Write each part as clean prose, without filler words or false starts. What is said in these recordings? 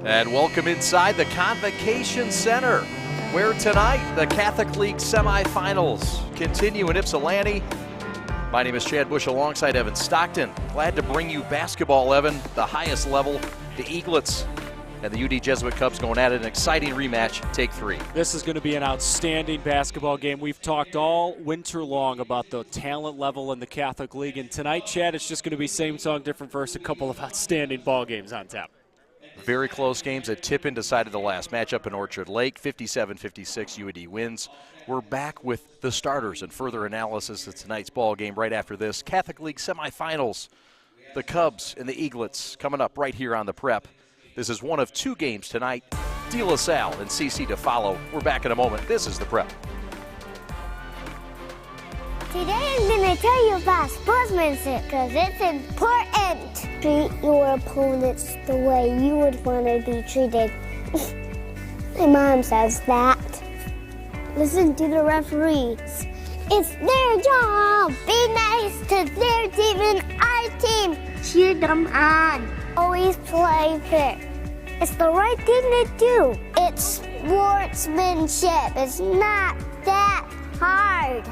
And welcome inside the Convocation Center, where tonight the Catholic League semifinals continue in Ypsilanti. My name is Chad Bush alongside Evan Stockton. Glad to bring you basketball, Evan, the highest level. The Eaglets and the UD Jesuit Cubs going at it. An exciting rematch, take three. This is going to be an outstanding basketball game. We've talked all winter long about the talent level in the Catholic League. And tonight, Chad, it's just going to be same song, different verse, a couple of outstanding ball games on tap. Very close games. A tip-in decided the last matchup in Orchard Lake. 57-56, UD wins. We're back with the starters and further analysis of tonight's ball game right after this. Catholic League semifinals. The Cubs and the Eaglets coming up right here on the Prep. This is one of two games tonight. De La Salle and CC to follow. We're back in a moment. This is the Prep. Today I'm going to tell you about sportsmanship because it's important. Treat your opponents the way you would want to be treated. My mom says that. Listen to the referees. It's their job. Be nice to their team and our team. Cheer them on. Always play fair. It's the right thing to do. It's sportsmanship. It's not that hard.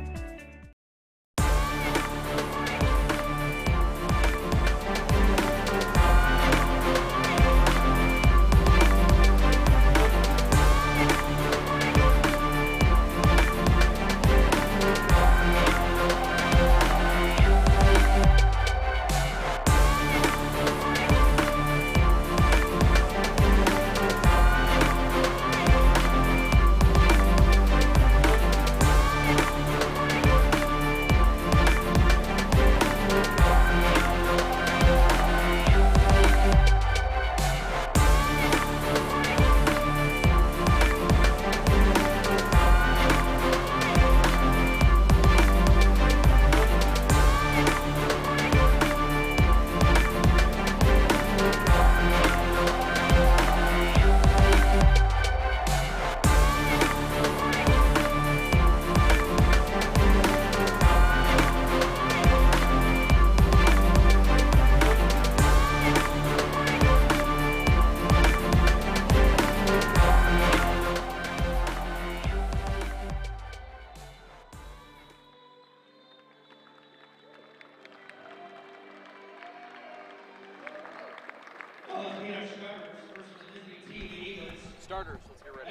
Starters, let's get ready.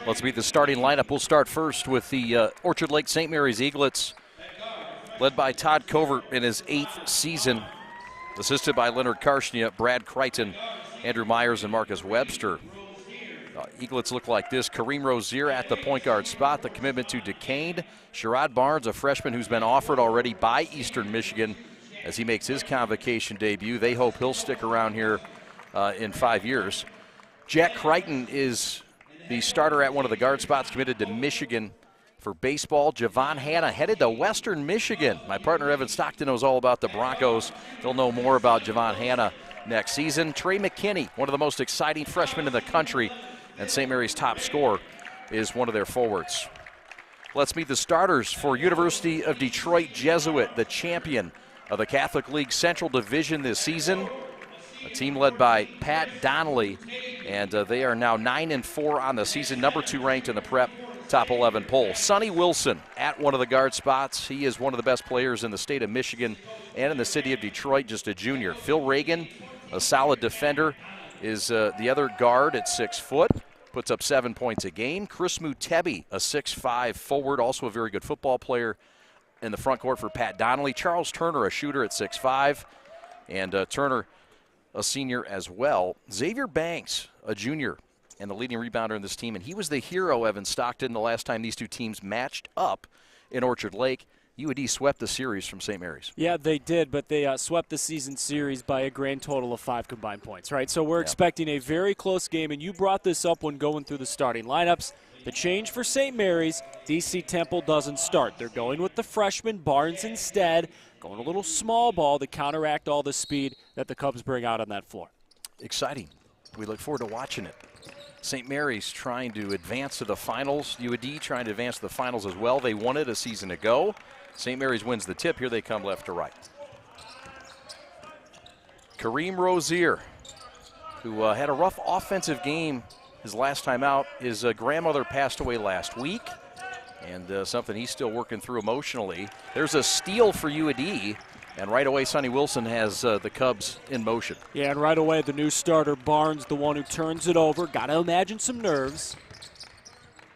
Let's meet the starting lineup. We'll start first with the Orchard Lake St. Mary's Eaglets, led by Todd Covert in his 8th season, assisted by Leonard Karshnia, Brad Crichton, Andrew Myers, and Marcus Webster. Eaglets look like this. Kareem Rozier at the point guard spot. The commitment to Duquesne. Sherrod Barnes, a freshman who's been offered already by Eastern Michigan as he makes his convocation debut. They hope he'll stick around here in 5 years. Jack Crichton is the starter at one of the guard spots, committed to Michigan for baseball. Javon Hanna headed to Western Michigan. My partner Evan Stockton knows all about the Broncos. He'll know more about Javon Hanna next season. Trey McKinney, one of the most exciting freshmen in the country, and St. Mary's top scorer, is one of their forwards. Let's meet the starters for University of Detroit Jesuit, the champion of the Catholic League Central Division this season. A team led by Pat Donnelly, and they are now 9-4 on the season, number 2 ranked in the Prep top 11 poll. Sonny Wilson at one of the guard spots. He is one of the best players in the state of Michigan and in the city of Detroit, just a junior. Phil Reagan, a solid defender, is the other guard at 6 foot, puts up 7 points a game. Chris Mutebi, a 6'5 forward, also a very good football player in the front court for Pat Donnelly. Charles Turner, a shooter at 6'5, and Turner, a senior as well. Xavier Banks, a junior, and the leading rebounder in this team, and he was the hero, Evan Stockton, the last time these two teams matched up in Orchard Lake. UAD swept the series from St. Mary's. Yeah, they did, but they swept the season series by a grand total of 5 combined points, right? So we're expecting a very close game, and you brought this up when going through the starting lineups. The change for St. Mary's, DC Temple doesn't start. They're going with the freshman Barnes instead, going a little small ball to counteract all the speed that the Cubs bring out on that floor. Exciting. We look forward to watching it. St. Mary's trying to advance to the finals. UAD trying to advance to the finals as well. They won it a season ago. St. Mary's wins the tip. Here they come left to right. Kareem Rozier who had a rough offensive game his last time out. His grandmother passed away last week, and something he's still working through emotionally. There's a steal for UAD, and right away Sonny Wilson has the Cubs in motion. Yeah, and right away the new starter, Barnes, the one who turns it over. Got to imagine some nerves.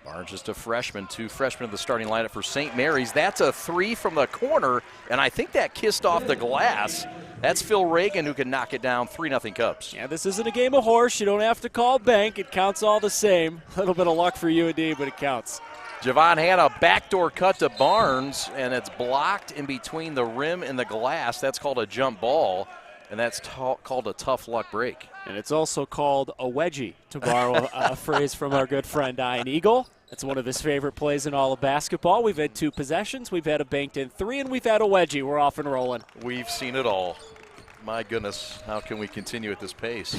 Barnes just a freshman, 2 freshmen in the starting lineup for St. Mary's. That's a 3 from the corner, and I think that kissed off the glass. That's Phil Reagan who can knock it down, 3-0 Cubs. Yeah, this isn't a game of horse. You don't have to call bank. It counts all the same. A little bit of luck for UAD, but it counts. Javon Hanna, backdoor cut to Barnes, and it's blocked in between the rim and the glass. That's called a jump ball, and that's called a tough luck break. And it's also called a wedgie, to borrow a phrase from our good friend Ian Eagle. That's one of his favorite plays in all of basketball. We've had 2 possessions, we've had a banked-in 3, and we've had a wedgie. We're off and rolling. We've seen it all. My goodness, how can we continue at this pace?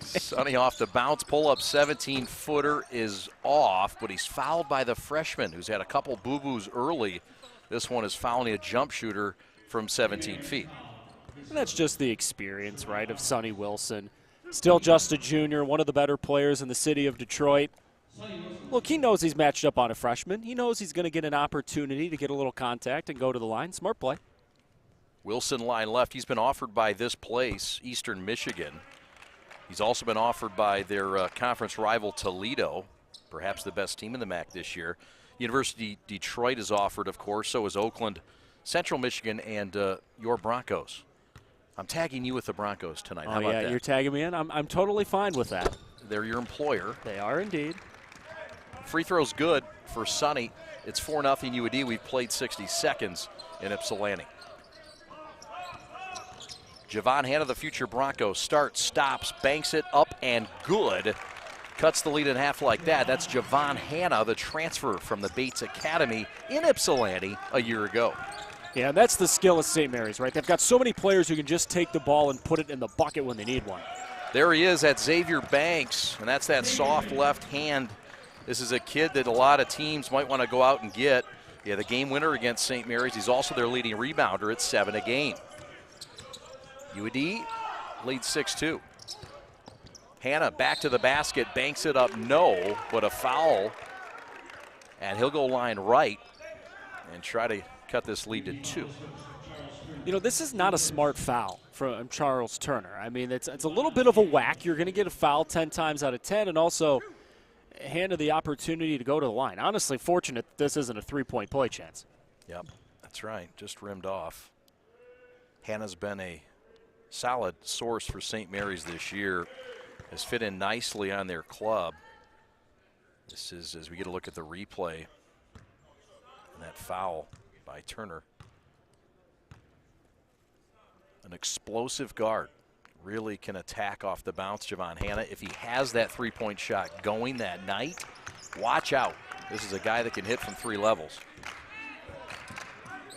Sonny off the bounce, pull-up 17-footer is off, but he's fouled by the freshman who's had a couple boo-boos early. This one is fouling a jump shooter from 17 feet. And that's just the experience, right, of Sonny Wilson. Still just a junior, one of the better players in the city of Detroit. Look, he knows he's matched up on a freshman. He knows he's going to get an opportunity to get a little contact and go to the line. Smart play. Wilson line left. He's been offered by this place, Eastern Michigan. He's also been offered by their conference rival Toledo, perhaps the best team in the MAC this year. University Detroit is offered, of course. So is Oakland, Central Michigan, and your Broncos. I'm tagging you with the Broncos tonight. How about that? You're tagging me in? I'm totally fine with that. They're your employer. They are indeed. Free throw's good for Sonny. It's 4-0 UAD. We've played 60 seconds in Ypsilanti. Javon Hanna, the future Bronco, starts, stops, banks it up and good. Cuts the lead in half like that. That's Javon Hanna, the transfer from the Bates Academy in Ypsilanti a year ago. Yeah, that's the skill of St. Mary's, right? They've got so many players who can just take the ball and put it in the bucket when they need one. There he is at Xavier Banks, and that's that soft left hand. This is a kid that a lot of teams might want to go out and get. Yeah, the game winner against St. Mary's. He's also their leading rebounder at 7 a game. UAD leads 6-2. Hanna back to the basket, banks it up, no, but a foul. And he'll go line right and try to cut this lead to 2. You know, this is not a smart foul from Charles Turner. I mean, it's a little bit of a whack. You're going to get a foul 10 times out of 10 and also hand the opportunity to go to the line. Honestly, fortunate this isn't a 3-point play chance. Yep, that's right. Just rimmed off. Hanna's been a solid source for St. Mary's this year. Has fit in nicely on their club. This is as we get a look at the replay and that foul by Turner. An explosive guard. Really can attack off the bounce, Javon Hanna. If he has that 3-point shot going that night, watch out. This is a guy that can hit from 3 levels.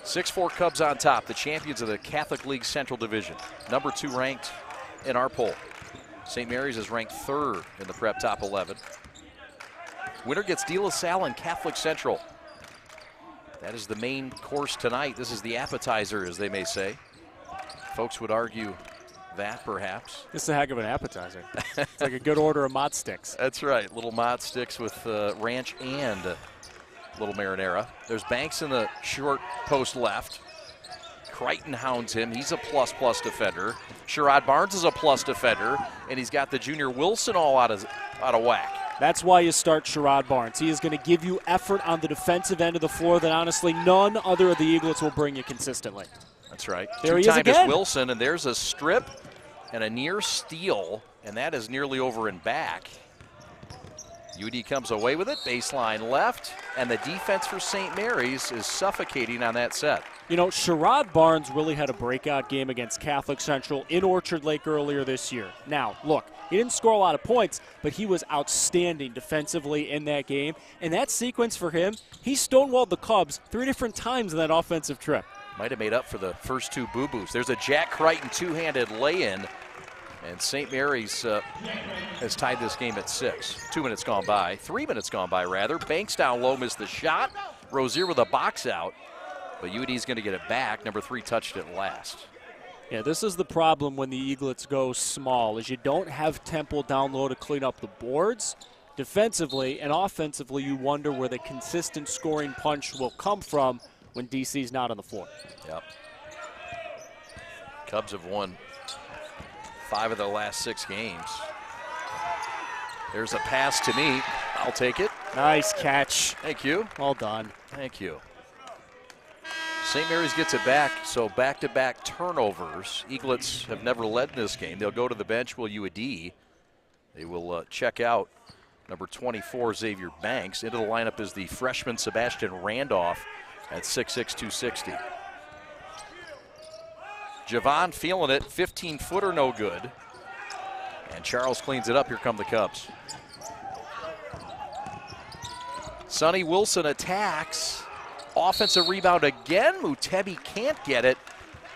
6-4 Cubs on top, the champions of the Catholic League Central Division. Number 2 ranked in our poll. St. Mary's is ranked 3rd in the Prep Top 11. Winner gets De La Salle and Catholic Central. That is the main course tonight. This is the appetizer, as they may say. Folks would argue that, perhaps. It's a heck of an appetizer. It's like a good order of mod sticks. That's right, little mod sticks with ranch and little marinara. There's Banks in the short post left. Crichton hounds him. He's a plus defender. Sherrod Barnes is a plus defender, and he's got the junior Wilson all out of whack. That's why you start Sherrod Barnes. He is going to give you effort on the defensive end of the floor that honestly none other of the Eaglets will bring you consistently. That's right. There he is again. Two-time is Wilson, and there's a strip and a near steal, and that is nearly over and back. UD comes away with it, baseline left, and the defense for St. Mary's is suffocating on that set. You know, Sherrod Barnes really had a breakout game against Catholic Central in Orchard Lake earlier this year. Now, look, he didn't score a lot of points, but he was outstanding defensively in that game. And that sequence for him, he stonewalled the Cubs 3 different times in that offensive trip. Might have made up for the first 2 boo-boos. There's a Jack Crichton two-handed lay-in, and St. Mary's has tied this game at 6. 2 minutes gone by, 3 minutes gone by rather. Banks down low, missed the shot. Rozier with a box out, but UD's going to get it back. Number 3 touched it last. Yeah, this is the problem when the Eaglets go small, is you don't have Temple down low to clean up the boards. Defensively and offensively, you wonder where the consistent scoring punch will come from when DC's not on the floor. Yep. Cubs have won 5 of their last 6 games. There's a pass to me. I'll take it. Nice catch. Thank you. Well done. Thank you. St. Mary's gets it back, so back-to-back turnovers. Eaglets have never led in this game. They'll go to the bench, will UAD. They will check out number 24, Xavier Banks. Into the lineup is the freshman Sebastian Randolph at 6'6", 260. Javon feeling it, 15-footer no good. And Charles cleans it up. Here come the Cubs. Sonny Wilson attacks. Offensive rebound again. Mutebi can't get it.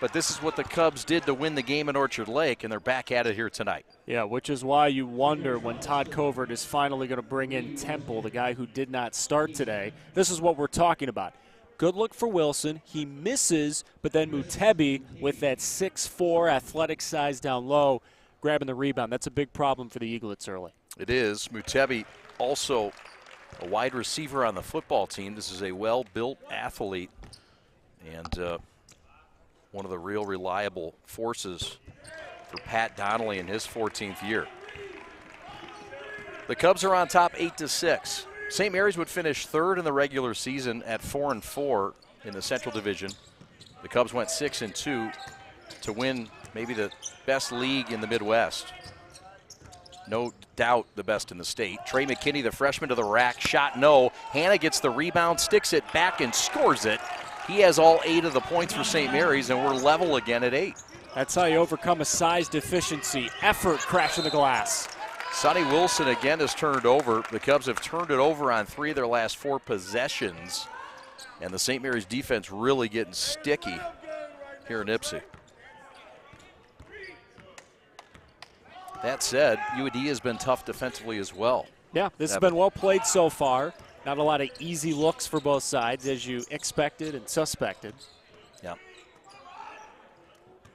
But this is what the Cubs did to win the game in Orchard Lake, and they're back at it here tonight. Yeah, which is why you wonder when Todd Covert is finally going to bring in Temple, the guy who did not start today. This is what we're talking about. Good look for Wilson. He misses, but then Mutebi with that 6'4" athletic size down low, grabbing the rebound. That's a big problem for the Eaglets early. It is. Mutebi also a wide receiver on the football team. This is a well-built athlete and one of the real reliable forces for Pat Donnelly in his 14th year. The Cubs are on top 8-6. St. Mary's would finish 3rd in the regular season at 4-4 in the Central Division. The Cubs went 6-2 to win maybe the best league in the Midwest. No doubt the best in the state. Trey McKinney, the freshman, to the rack. Shot no. Hanna gets the rebound, sticks it back, and scores it. He has all 8 of the points for St. Mary's, and we're level again at 8. That's how you overcome a size deficiency. Effort crashing the glass. Sonny Wilson again has turned over. The Cubs have turned it over on 3 of their last 4 possessions. And the St. Mary's defense really getting sticky here in Ypsi. That said, UAD has been tough defensively as well. Yeah, this has been well played so far. Not a lot of easy looks for both sides, as you expected and suspected. Yeah.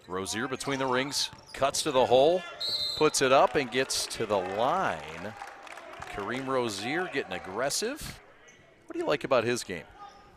Rozier between the rings, cuts to the hole, puts it up and gets to the line. Kareem Rozier getting aggressive. What do you like about his game?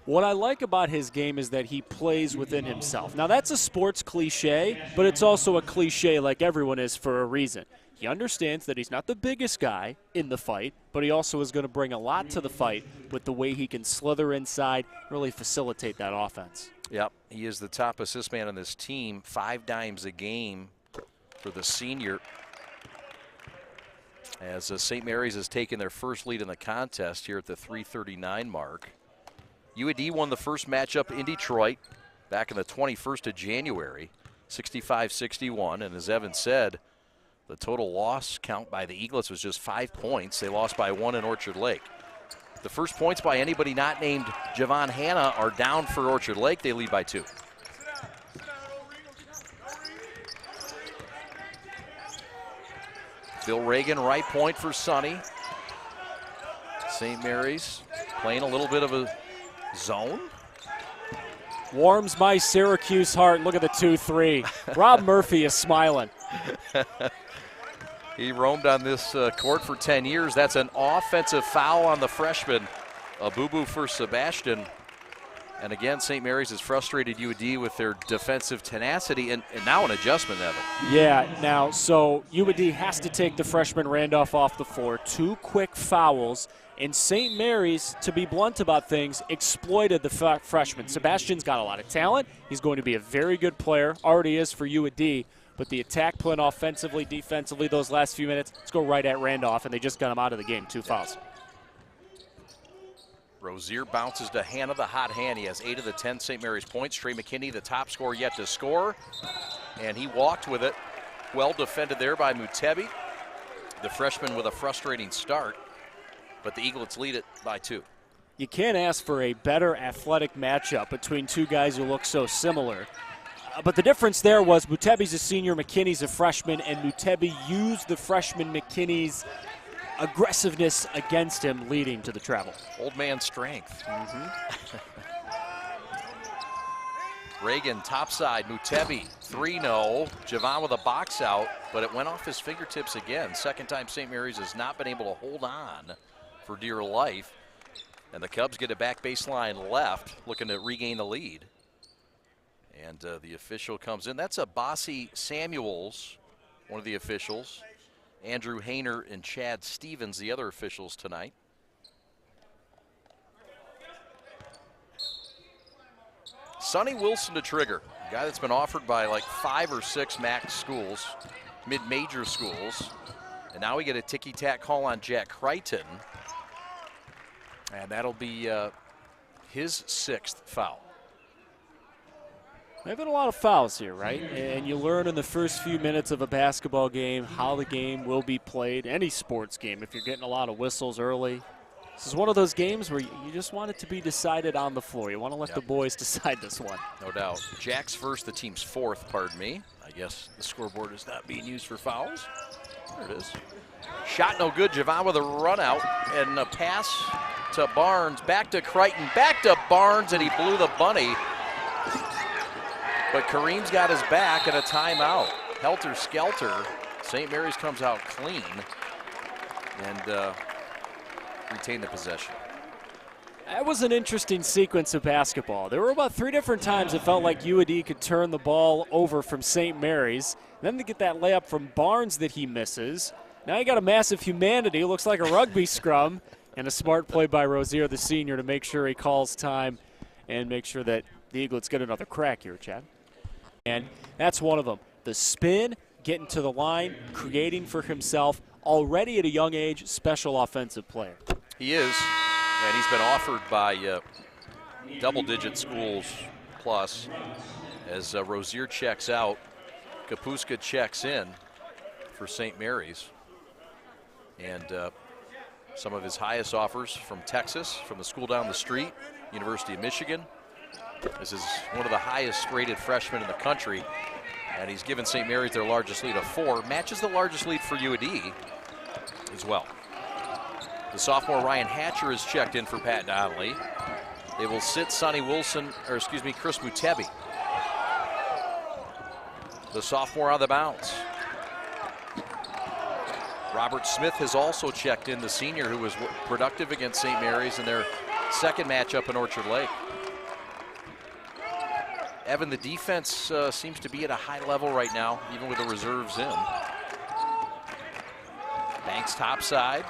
What I like about his game is that he plays within himself. Now, that's a sports cliche, but it's also a cliche like everyone is for a reason. He understands that he's not the biggest guy in the fight, but he also is going to bring a lot to the fight with the way he can slither inside, really facilitate that offense. Yep, he is the top assist man on this team, 5 dimes a game for the senior. As St. Mary's has taken their first lead in the contest here at the 3:39 mark. UAD won the first matchup in Detroit back in the 21st of January, 65-61, and as Evan said, the total loss count by the Eaglets was just 5 points. They lost by 1 in Orchard Lake. The first points by anybody not named Javon Hanna are down for Orchard Lake. They lead by 2. Phil Reagan, right point for Sonny. St. Mary's playing a little bit of a zone. Warms my Syracuse heart. Look at the 2-3. Rob Murphy is smiling. He roamed on this court for 10 years. That's an offensive foul on the freshman. A boo-boo for Sebastian. And again, St. Mary's has frustrated UAD with their defensive tenacity and now an adjustment, Evan. Yeah, now, so UAD has to take the freshman Randolph off the floor. 2 quick fouls. And St. Mary's, to be blunt about things, exploited the freshman. Sebastian's got a lot of talent. He's going to be a very good player, already is for UAD. But the attack plan offensively, defensively, those last few minutes, let's go right at Randolph, and they just got him out of the game. 2 fouls. Rozier bounces to Hanna, the hot hand. He has 8 of the 10 St. Mary's points. Trey McKinney, the top scorer yet to score. And he walked with it. Well defended there by Mutebi. The freshman with a frustrating start. But the Eaglets lead it by 2. You can't ask for a better athletic matchup between 2 guys who look so similar. But the difference there was Mutebi's a senior, McKinney's a freshman, and Mutebi used the freshman McKinney's aggressiveness against him, leading to the travel. Old man strength. Reagan topside, Mutebi, 3 no. Javon with a box out, but it went off his fingertips again. Second time St. Mary's has not been able to hold on for dear life. And the Cubs get it back baseline left, looking to regain the lead. And the official comes in. That's a Bossy Samuels, one of the officials. Andrew Hayner and Chad Stevens, the other officials tonight. Sonny Wilson to trigger, a guy that's been offered by like 5 or 6 MAC schools, mid-major schools. And now we get a ticky-tack call on Jack Crichton. And that'll be his 6th foul. There have been a lot of fouls here, right? And you learn in the first few minutes of a basketball game how the game will be played, any sports game, if you're getting a lot of whistles early. This is one of those games where you just want it to be decided on the floor. You want to let the boys decide this one. No doubt. Jack's first, the team's 4th, pardon me. I guess the scoreboard is not being used for fouls. There it is. Shot no good. Javon with a run out and a pass to Barnes. Back to Crichton. Back to Barnes, and he blew the bunny. But Kareem's got his back and a timeout. Helter skelter. St. Mary's comes out clean and retain the possession. That was an interesting sequence of basketball. There were about 3 different times it felt like UAD could turn the ball over from St. Mary's. Then to get that layup from Barnes that he misses. Now you got a massive humanity. It looks like a rugby scrum. And a smart play by Rozier, the senior, to make sure he calls time and make sure that the Eaglets get another crack here, Chad. And that's one of them. The spin, getting to the line, creating for himself, already at a young age, special offensive player. He is, and he's been offered by double-digit schools plus. As Rozier checks out, Kapuska checks in for St. Mary's. And some of his highest offers from Texas, from the school down the street, University of Michigan. This is one of the highest rated freshmen in the country, and he's given St. Mary's their largest lead of 4, matches the largest lead for UAD as well. The sophomore Ryan Hatcher is checked in for Pat Donnelly. They will sit Sonny Wilson, or excuse me, Chris Mutebi. The sophomore on the bounce. Robert Smith has also checked in, the senior who was productive against St. Mary's in their second matchup in Orchard Lake. Evan, the defense seems to be at a high level right now, even with the reserves in. Banks topside.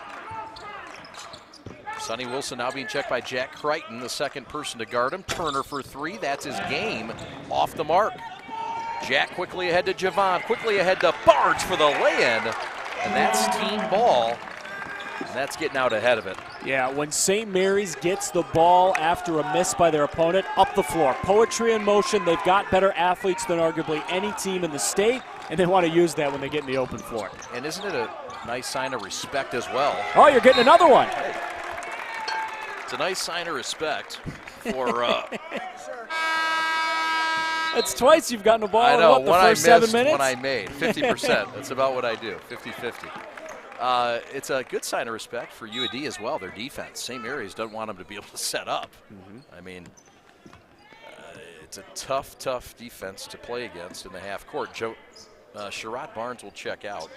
Sonny Wilson now being checked by Jack Crichton, the second person to guard him. Turner for 3, that's his game, off the mark. Jack quickly ahead to Javon, quickly ahead to Barnes for the lay-in, and that's team ball. And that's getting out ahead of it. Yeah, when St. Mary's gets the ball after a miss by their opponent, up the floor. Poetry in motion. They've got better athletes than arguably any team in the state, and they want to use that when they get in the open floor. And isn't it a nice sign of respect as well? Oh, you're getting another one. Hey. It's a nice sign of respect for That's twice you've gotten a ball I know, in, the first 7 minutes? One I made, 50%. That's about what I do, 50-50. It's a good sign of respect for UAD as well, their defense. St. Mary's doesn't want them to be able to set up. I mean, it's a tough, tough defense to play against in the half court. Sherrod Barnes will check out.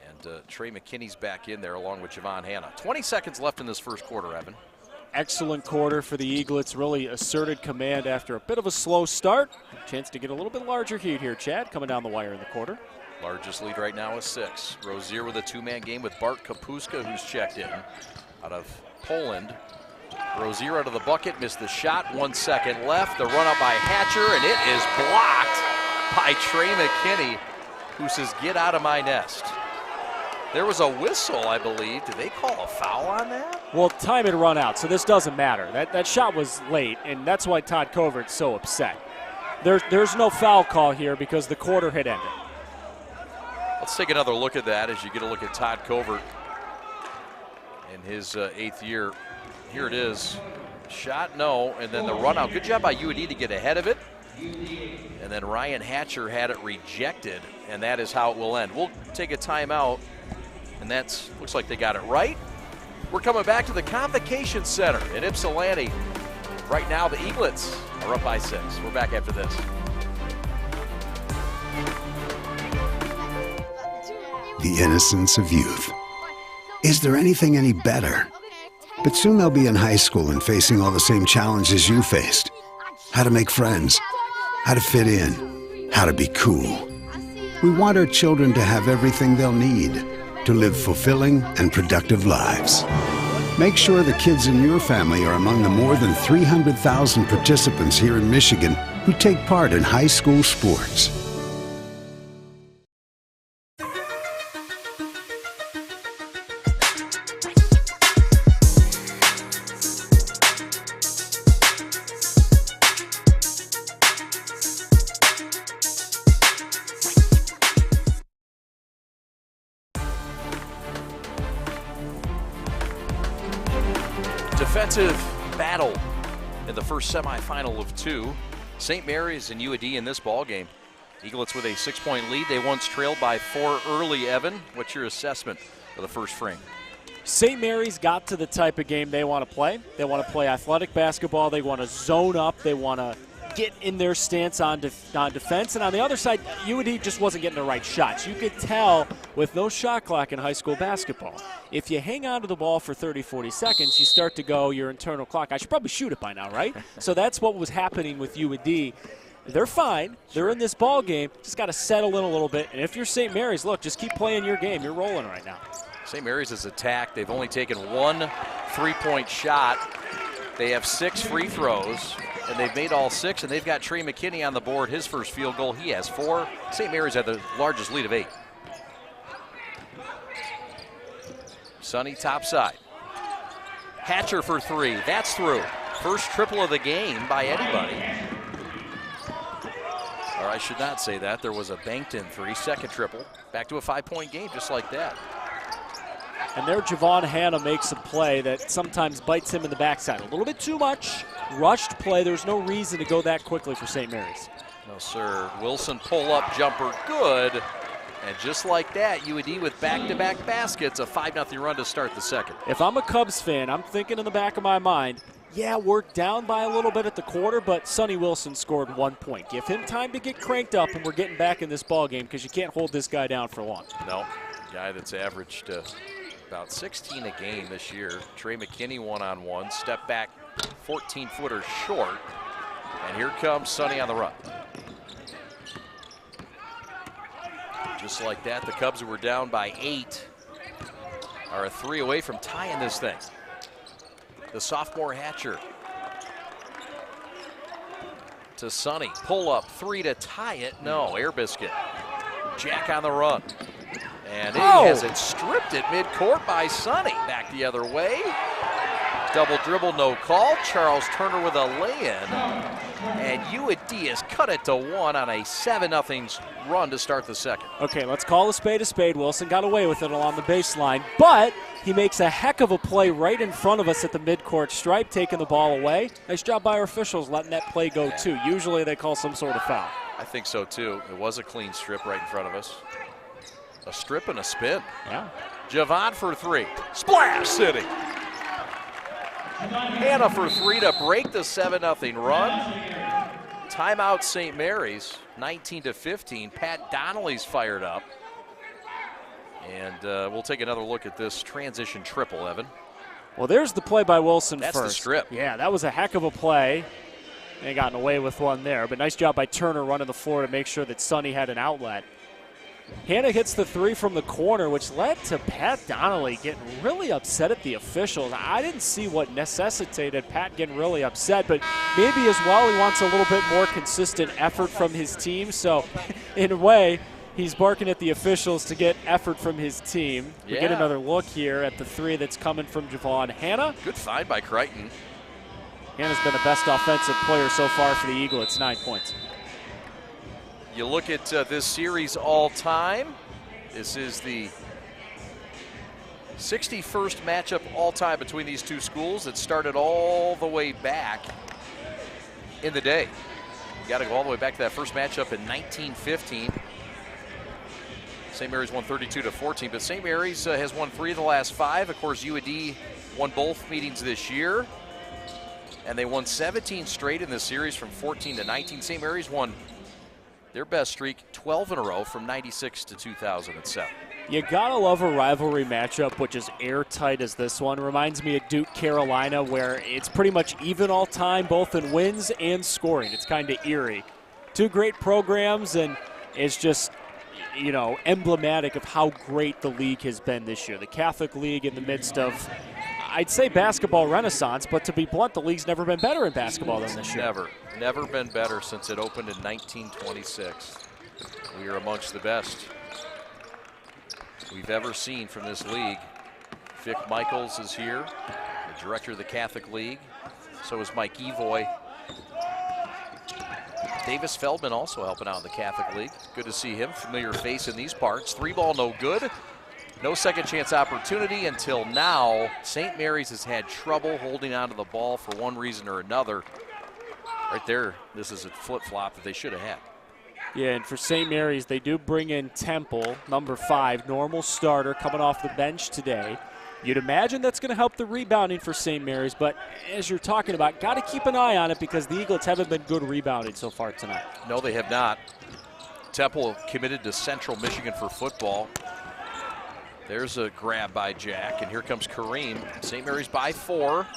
And Trey McKinney's back in there along with Javon Hanna. 20 seconds left in this first quarter, Evan. Excellent quarter for the Eaglets. Really asserted command after a bit of a slow start. Chance to get a little bit larger heat here, Chad, coming down the wire in the quarter. Largest lead right now is 6. Rozier with a 2-man game with Bart Kapuska, who's checked in out of Poland. Rozier out of the bucket, missed the shot. 1 second left. The run up by Hatcher, and it is blocked by Trey McKinney, who says, "Get out of my nest." There was a whistle, I believe. Did they call a foul on that? Well, time had run out, so this doesn't matter. That shot was late, and that's why Todd Covert's so upset. There's no foul call here because the quarter had ended. Let's take another look at that as you get a look at Todd Covert in his 8th year. Here it is. Shot, no, and then the run out. Good job by UAD to get ahead of it. And then Ryan Hatcher had it rejected, and that is how it will end. We'll take a timeout, and looks like they got it right. We're coming back to the Convocation Center in Ypsilanti Right now, the Eaglets are up by 6. We're back after this. The innocence of youth. Is there anything any better? But soon they'll be in high school and facing all the same challenges you faced. How to make friends, how to fit in, how to be cool. We want our children to have everything they'll need to live fulfilling and productive lives. Make sure the kids in your family are among the more than 300,000 participants here in Michigan who take part in high school sports. Defensive battle in the first semifinal of 2. St. Mary's and UAD in this ball game. Eaglets with a 6-point lead. They once trailed by 4 early. Evan, what's your assessment of the first frame? St. Mary's got to the type of game they want to play. They want to play athletic basketball. They want to zone up. They want to get in their stance on defense. And on the other side, UAD just wasn't getting the right shots. You could tell with no shot clock in high school basketball. If you hang on to the ball for 30, 40 seconds, you start to go your internal clock. I should probably shoot it by now, right? So that's what was happening with UAD. They're fine. They're in this ball game. Just got to settle in a little bit. And if you're St. Mary's, look, just keep playing your game. You're rolling right now. St. Mary's has attacked. They've only taken 1 3-point shot. They have 6 free throws, and they've made all 6, and they've got Trey McKinney on the board. His first field goal, he has 4. St. Mary's had the largest lead of 8. Sonny topside. Hatcher for 3. That's through. First triple of the game by anybody. Or I should not say that. There was a banked-in 3, second triple. Back to a 5-point game just like that. And there Javon Hanna makes a play that sometimes bites him in the backside. A little bit too much. Rushed play. There's no reason to go that quickly for St. Mary's. No, sir. Wilson pull-up jumper, good. And just like that, UAD with back-to-back baskets, a 5-0 run to start the second. If I'm a Cubs fan, I'm thinking in the back of my mind, yeah, we're down by a little bit at the quarter, but Sonny Wilson scored 1 point. Give him time to get cranked up, and we're getting back in this ball game because you can't hold this guy down for long. No, guy that's averaged about 16 a game this year. Trey McKinney one-on-one, step back 14-footer short. And here comes Sonny on the run. Just like that, the Cubs, who were down by 8, are a 3 away from tying this thing. The sophomore Hatcher to Sonny. Pull up 3 to tie it. No, air biscuit. Jack on the run. And he has it stripped at midcourt by Sonny. Back the other way. Double dribble, no call. Charles Turner with a lay-in. And UAD has cut it to 1 on a 7-0 run to start the second. Okay, let's call a spade a spade. Wilson got away with it along the baseline, but he makes a heck of a play right in front of us at the midcourt stripe, taking the ball away. Nice job by our officials letting that play go too. Usually they call some sort of foul. I think so too. It was a clean strip right in front of us. A strip and a spin. Yeah. Javon for 3. Splash City. Hanna for 3 to break the 7-0 run. Timeout St. Mary's, 19-15. Pat Donnelly's fired up. And we'll take another look at this transition triple, Evan. Well, there's the play by Wilson That's first. the strip. Yeah, that was a heck of a play. They gotten away with one there, but nice job by Turner running the floor to make sure that Sonny had an outlet. Hanna hits the 3 from the corner, which led to Pat Donnelly getting really upset at the officials. I didn't see what necessitated Pat getting really upset, but maybe as well he wants a little bit more consistent effort from his team. So in a way, he's barking at the officials to get effort from his team. We get another look here at the 3 that's coming from Javon Hanna. Good find by Crichton. Hanna's been the best offensive player so far for the Eaglets, 9 points. You look at this series all time. This is the 61st matchup all time between these two schools. It started all the way back in the day. You got to go all the way back to that first matchup in 1915. St. Mary's won 32-14, but St. Mary's has won 3 of the last 5. Of course, UAD won both meetings this year. and they won 17 straight in this series from 14 to 19. St. Mary's won their best streak 12 in a row from 96 to 2007. You gotta love a rivalry matchup which is airtight as this one. Reminds me of Duke Carolina, where it's pretty much even all time, both in wins and scoring. It's kind of eerie. Two great programs, and it's just, you know, emblematic of how great the league has been this year. The Catholic League in the midst of, I'd say, basketball renaissance, but to be blunt, the league's never been better in basketball than this year. Never been better since it opened in 1926. We are amongst the best we've ever seen from this league. Vic Michaels is here, the director of the Catholic League. So is Mike Evoy. Davis Feldman also helping out in the Catholic League. Good to see him, familiar face in these parts. 3-ball, no good. No second chance opportunity until now. St. Mary's has had trouble holding on to the ball for one reason or another. Right there, this is a flip-flop that they should have had. Yeah, and for St. Mary's, they do bring in Temple, number 5, normal starter, coming off the bench today. You'd imagine that's going to help the rebounding for St. Mary's, but as you're talking about, got to keep an eye on it because the Eaglets haven't been good rebounding so far tonight. No, they have not. Temple committed to Central Michigan for football. There's a grab by Jack, and here comes Kareem. St. Mary's by 4,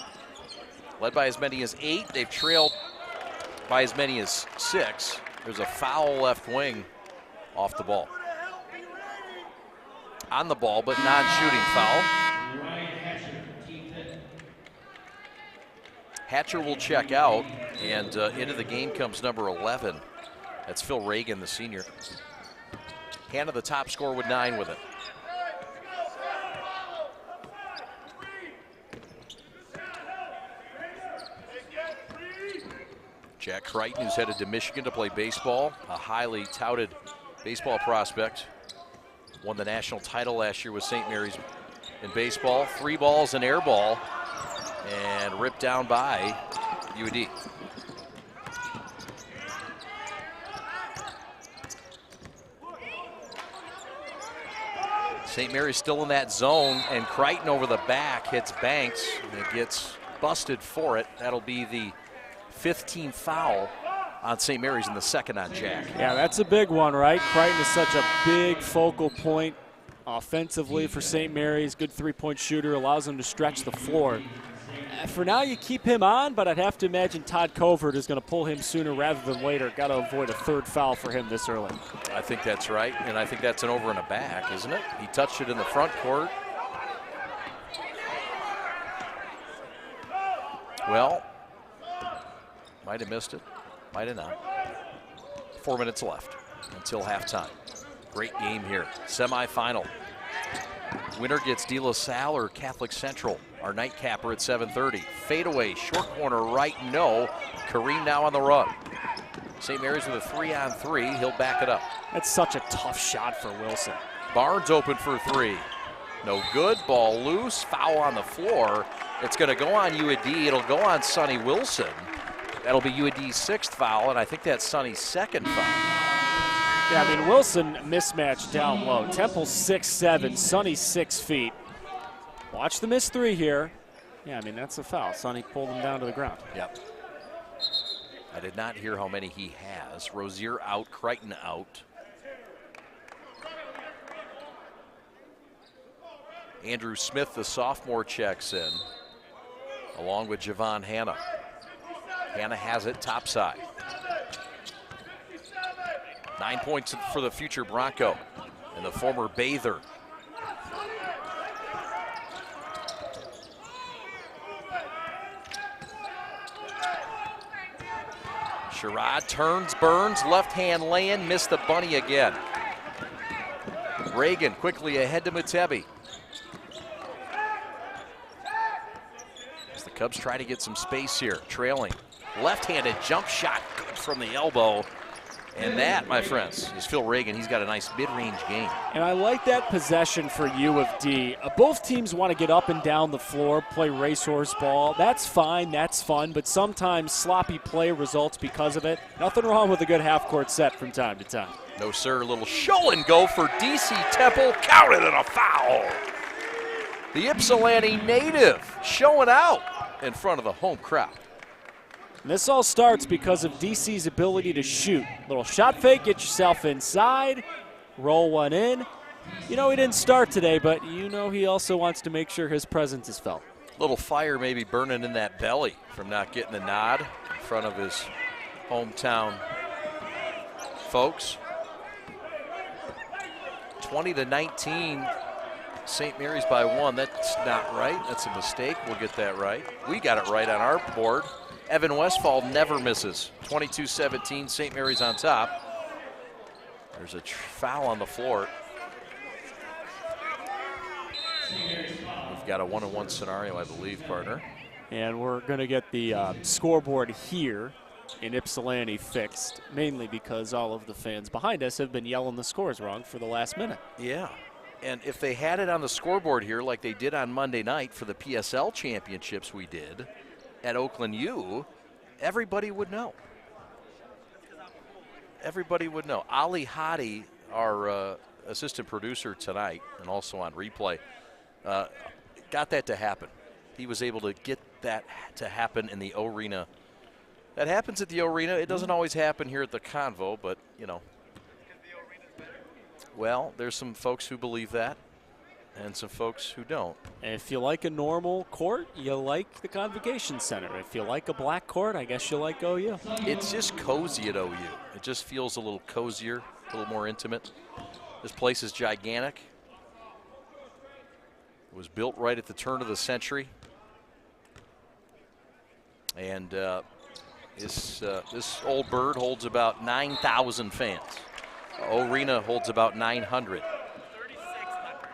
led by as many as 8. They've trailed by as many as 6. There's a foul left wing off the ball. On the ball, but non-shooting foul. Hatcher will check out, and into the game comes number 11. That's Phil Reagan, the senior. Hannah, the top scorer, with 9 with it. Jack Crichton, who's headed to Michigan to play baseball, a highly touted baseball prospect. Won the national title last year with St. Mary's in baseball. 3 balls, an air ball, and ripped down by UD. St. Mary's still in that zone, and Crichton over the back hits Banks and gets busted for it. That'll be the 5th team foul on St. Mary's and the 2nd on Jack. Yeah, that's a big one, right? Crichton is such a big focal point offensively for St. Mary's. Good 3-point shooter, allows him to stretch the floor. For now, you keep him on, but I'd have to imagine Todd Covert is going to pull him sooner rather than later. Got to avoid a 3rd foul for him this early. I think that's right, and I think that's an over and a back, isn't it? He touched it in the front court. Well, might have missed it, might have not. 4 minutes left until halftime. Great game here. Semifinal. Winner gets De La Salle or Catholic Central. Our nightcapper at 7:30. Fadeaway, short corner right, no. Kareem now on the run. St. Mary's with a 3-on-3. He'll back it up. That's such a tough shot for Wilson. Barnes open for 3. No good, ball loose, foul on the floor. It's going to go on UAD. It'll go on Sonny Wilson. That'll be UAD's 6th foul, and I think that's Sonny's 2nd foul. Yeah, I mean, Wilson mismatched down low. Temple's 6'7", Sonny's 6 feet. Watch the miss 3 here. Yeah, I mean, that's a foul. Sonny pulled him down to the ground. Yep. I did not hear how many he has. Rozier out, Crichton out. Andrew Smith, the sophomore, checks in, along with Javon Hanna. Hanna has it topside. 9 points for the future Bronco and the former Bather. Sherrod turns, burns, left hand lay-in, missed the bunny again. Reagan quickly ahead to Mutebi. As the Cubs try to get some space here, trailing. Left-handed jump shot, good from the elbow. And that, my friends, is Phil Reagan. He's got a nice mid-range game. And I like that possession for U of D. Both teams want to get up and down the floor, play racehorse ball. That's fine, that's fun, but sometimes sloppy play results because of it. Nothing wrong with a good half-court set from time to time. No, sir. A little show and go for DC Temple. Counted and a foul. The Ypsilanti native showing out in front of the home crowd. And this all starts because of DC's ability to shoot. Little shot fake, get yourself inside, roll one in. You know he didn't start today, but you know he also wants to make sure his presence is felt. Little fire maybe burning in that belly from not getting a nod in front of his hometown folks. 20-19, St. Mary's by 1. That's not right. That's a mistake. We'll get that right. We got it right on our board. Evan Westfall never misses. 22-17, St. Mary's on top. There's a foul on the floor. We've got a 1-on-1 scenario, I believe, partner. And we're going to get the scoreboard here in Ypsilanti fixed, mainly because all of the fans behind us have been yelling the scores wrong for the last minute. Yeah, and if they had it on the scoreboard here like they did on Monday night for the PSL championships we did at Oakland U, everybody would know. Everybody would know. Ali Hadi, our assistant producer tonight and also on replay, got that to happen. He was able to get that to happen in the O-Arena. That happens at the O-Arena. It doesn't always happen here at the Convo, but, you know. Well, there's some folks who believe that and some folks who don't. And if you like a normal court, you like the Convocation Center. If you like a black court, I guess you like OU. It's just cozy at OU. It just feels a little cozier, a little more intimate. This place is gigantic. It was built right at the turn of the century. And this old bird holds about 9,000 fans. O-Arena holds about 900.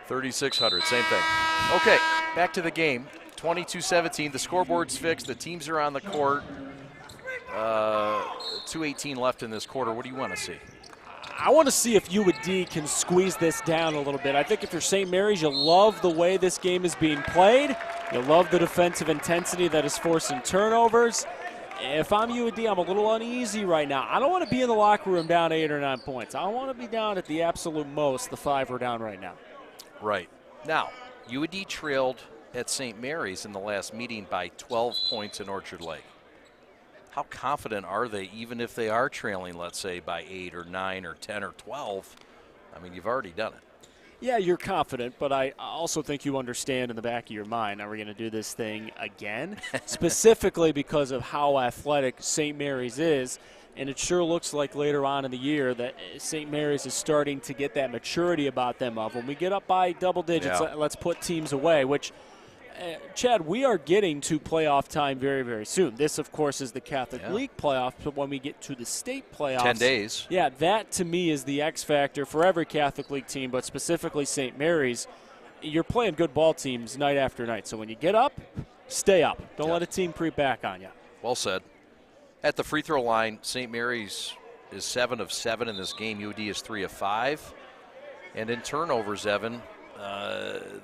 3,600, same thing. Okay, back to the game. 22-17, the scoreboard's fixed, the teams are on the court. 2:18 left in this quarter. What do you want to see? I want to see if U.D. can squeeze this down a little bit. I think if you're St. Mary's, you love the way this game is being played. You love the defensive intensity that is forcing turnovers. If I'm U.D., I'm a little uneasy right now. I don't want to be in the locker room down 8 or 9 points. I want to be down at the absolute most, the 5 we're down right now. Right. Now, U.D. trailed at St. Mary's in the last meeting by 12 points in Orchard Lake. How confident are they, even if they are trailing, let's say, by 8 or 9 or 10 or 12? I mean, you've already done it. Yeah, you're confident, but I also think you understand in the back of your mind, are we going to do this thing again? Specifically because of how athletic St. Mary's is, and it sure looks like later on in the year that St. Mary's is starting to get that maturity about them of when we get up by double digits, let's put teams away, which – Chad, we are getting to playoff time very, very soon. This, of course, is the Catholic League playoff, but when we get to the state playoffs. 10 days. Yeah, that to me is the X factor for every Catholic League team, but specifically St. Mary's. You're playing good ball teams night after night. So when you get up, stay up. Don't let a team creep back on you. Well said. At the free throw line, St. Mary's is 7 of 7 in this game. UD is 3 of 5. And in turnovers, Evan,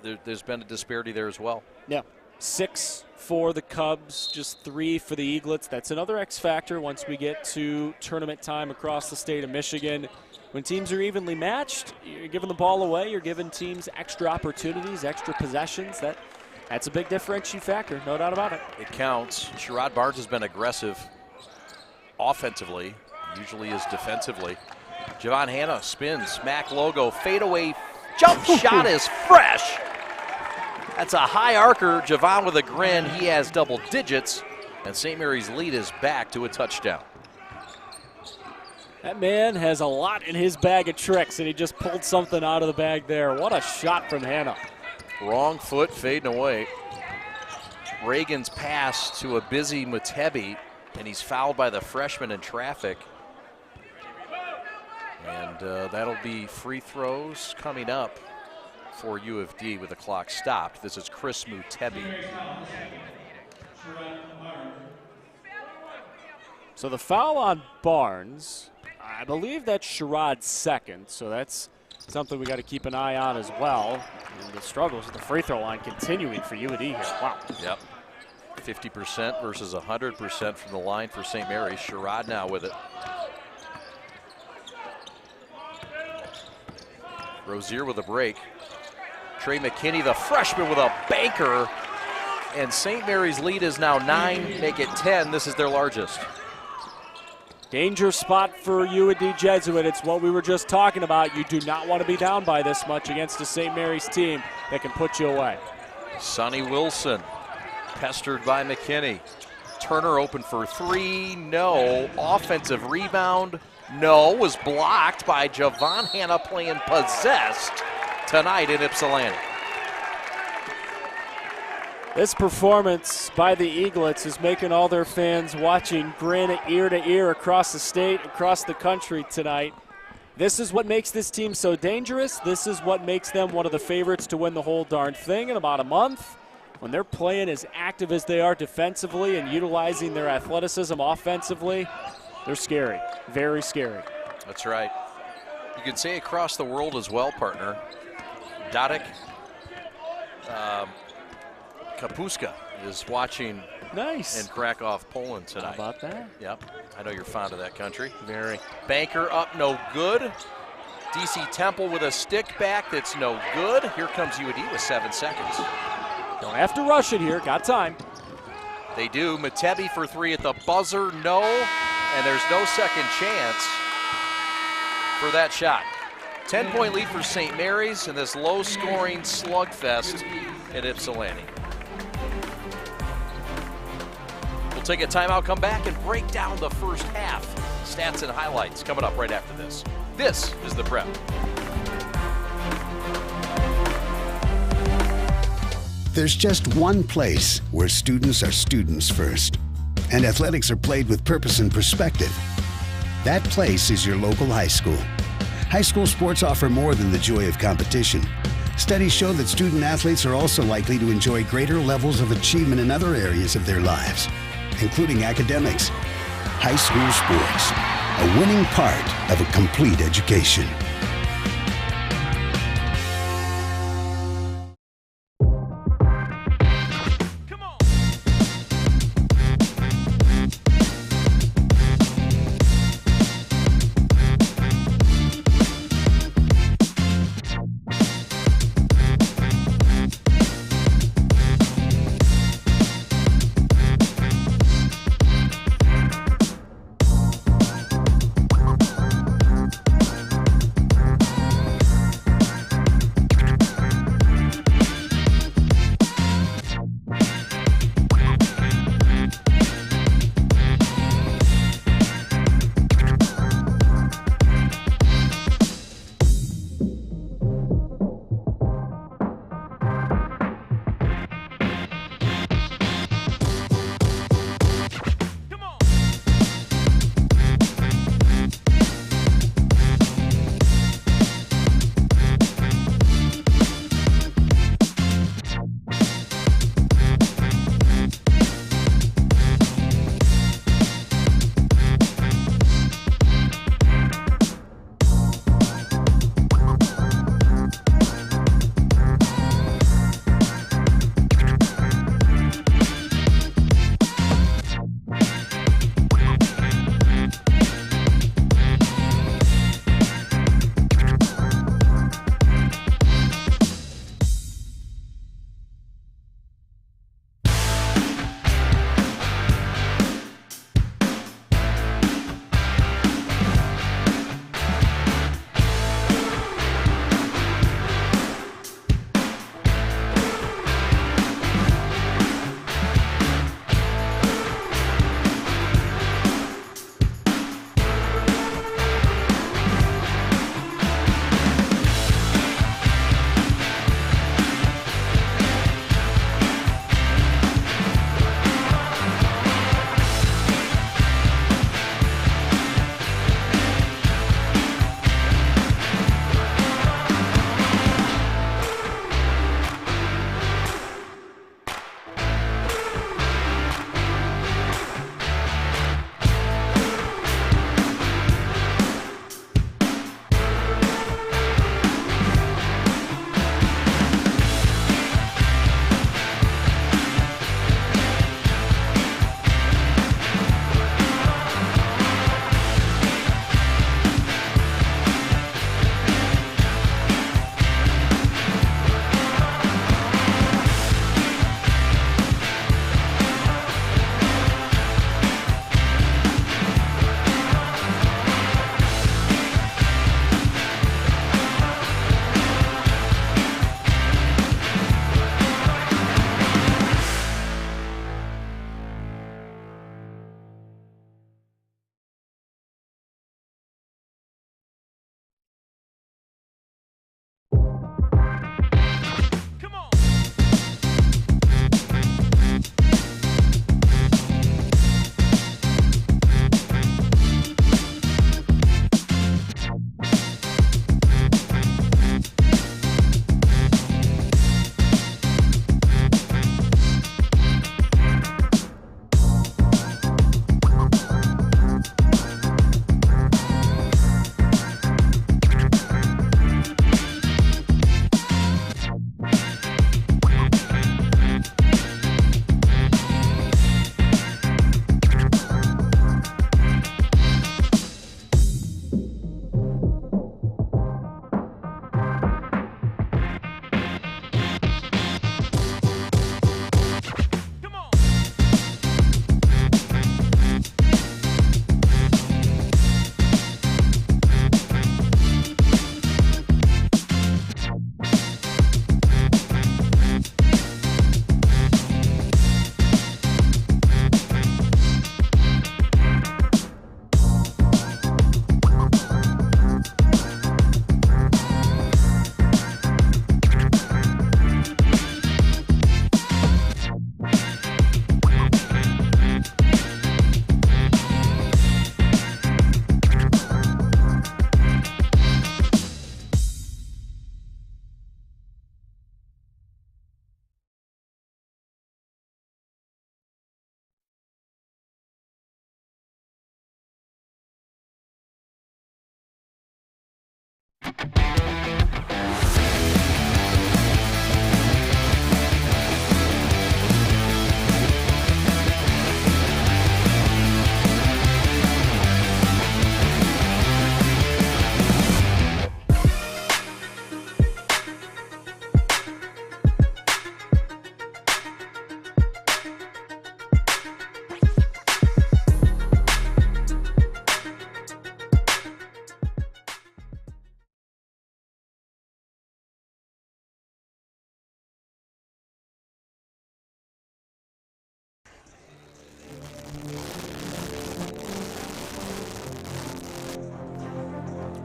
there's been a disparity there as well. Yeah, 6 for the Cubs, just 3 for the Eaglets. That's another X factor once we get to tournament time across the state of Michigan. When teams are evenly matched, you're giving the ball away, you're giving teams extra opportunities, extra possessions. That's a big differentiating factor, no doubt about it. It counts. Sherrod Barnes has been aggressive offensively, usually is defensively. Javon Hanna spins, Mac logo, fadeaway, jump shot is fresh. That's a high arcer. Javon with a grin. He has double digits, and St. Mary's lead is back to a touchdown. That man has a lot in his bag of tricks, and he just pulled something out of the bag there. What a shot from Hanna. Wrong foot fading away. Reagan's pass to a busy Mutebi, and he's fouled by the freshman in traffic. And that'll be free throws coming up for U of D with the clock stopped. This is Chris Mutebi. So the foul on Barnes, I believe that's Sherrod's second, so that's something we got to keep an eye on as well. And the struggles at the free throw line continuing for U of D here. Wow. Yep. 50% versus 100% from the line for St. Mary's. Sherrod now with it. Rozier with a break. Trey McKinney, the freshman, with a banker. and St. Mary's lead is now 9, make it 10. This is their largest. Danger spot for UAD Jesuit. It's what we were just talking about. You do not want to be down by this much against a St. Mary's team that can put you away. Sonny Wilson, pestered by McKinney. Turner open for 3, no. Offensive rebound, no. Was blocked by Javon Hanna, playing possessed tonight in Ypsilanti. This performance by the Eaglets is making all their fans watching grin ear to ear across the state, across the country tonight. This is what makes this team so dangerous. This is what makes them one of the favorites to win the whole darn thing in about a month. When they're playing as active as they are defensively and utilizing their athleticism offensively, they're scary, very scary. That's right. You can say across the world as well, partner. Dadek Kapuska is watching Nice. in Krakow, Poland tonight. How about that? Yep, I know you're fond of that country. Very. Banker up, no good. DC Temple with a stick back that's no good. Here comes UAD with 7 seconds. Don't have to rush it here, got time. They do. Matebi for 3 at the buzzer, no. And there's no second chance for that shot. 10-point lead for St. Mary's in this low-scoring slugfest in Ypsilanti. We'll take a timeout, come back, and break down the first half. Stats and highlights coming up right after this. This is the Prep. There's just one place where students are students first, and athletics are played with purpose and perspective. That place is your local high school. High school sports offer more than the joy of competition. Studies show that student athletes are also likely to enjoy greater levels of achievement in other areas of their lives, including academics. High school sports, a winning part of a complete education.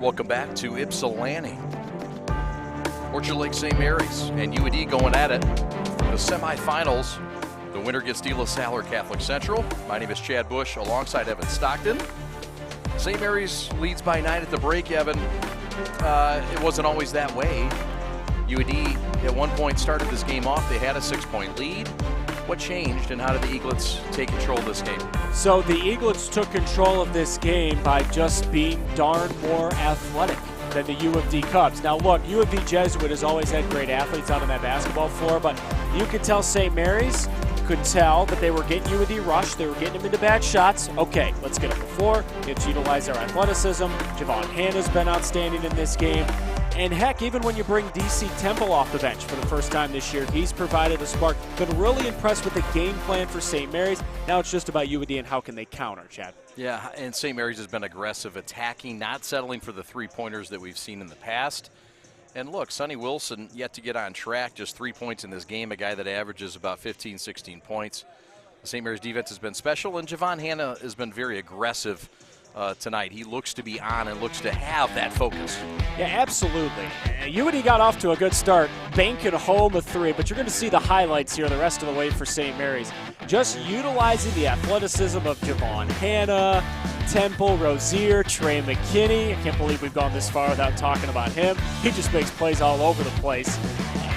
Welcome back to Ypsilanti. Orchard Lake St. Mary's and UAD going at it. The semifinals. The winner gets De La Salle Catholic Central. My name is Chad Bush alongside Evan Stockton. St. Mary's leads by 9 at the break, Evan. It wasn't always that way. UAD at one point started this game off. They had a 6-point lead. What changed and how did the Eaglets take control of this game? So the Eaglets took control of this game by just being darn more athletic than the U of D Cubs. Now look, U of D Jesuit has always had great athletes out on that basketball floor, but you could tell St. Mary's could tell that they were getting UAD rushed. They were getting them into bad shots. Okay, let's get up the floor. Let's utilize their athleticism. Javon Hanna's been outstanding in this game. And heck, even when you bring DC Temple off the bench for the first time this year, he's provided a spark. Been really impressed with the game plan for St. Mary's. Now it's just about UAD and how can they counter, Chad. Yeah, and St. Mary's has been aggressive, attacking, not settling for the three-pointers that we've seen in the past. And look, Sonny Wilson yet to get on track, just 3 points in this game, a guy that averages about 15, 16 points. The St. Mary's defense has been special, and Javon Hanna has been very aggressive tonight. He looks to be on and looks to have that focus. Yeah, absolutely. UAD got off to a good start, banking home a three, but you're going to see the highlights here the rest of the way for St. Mary's. Just utilizing the athleticism of Javon Hanna, Temple, Rozier, Trey McKinney. I can't believe we've gone this far without talking about him. He just makes plays all over the place.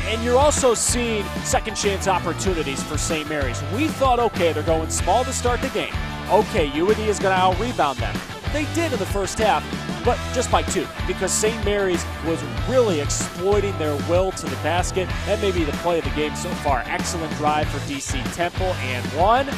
And you're also seeing second chance opportunities for St. Mary's. We thought, okay, they're going small to start the game. Okay, UAD is going to out-rebound them. They did in the first half, but just by 2, because St. Mary's was really exploiting their will to the basket. That may be the play of the game so far. Excellent drive for DC Temple and 1.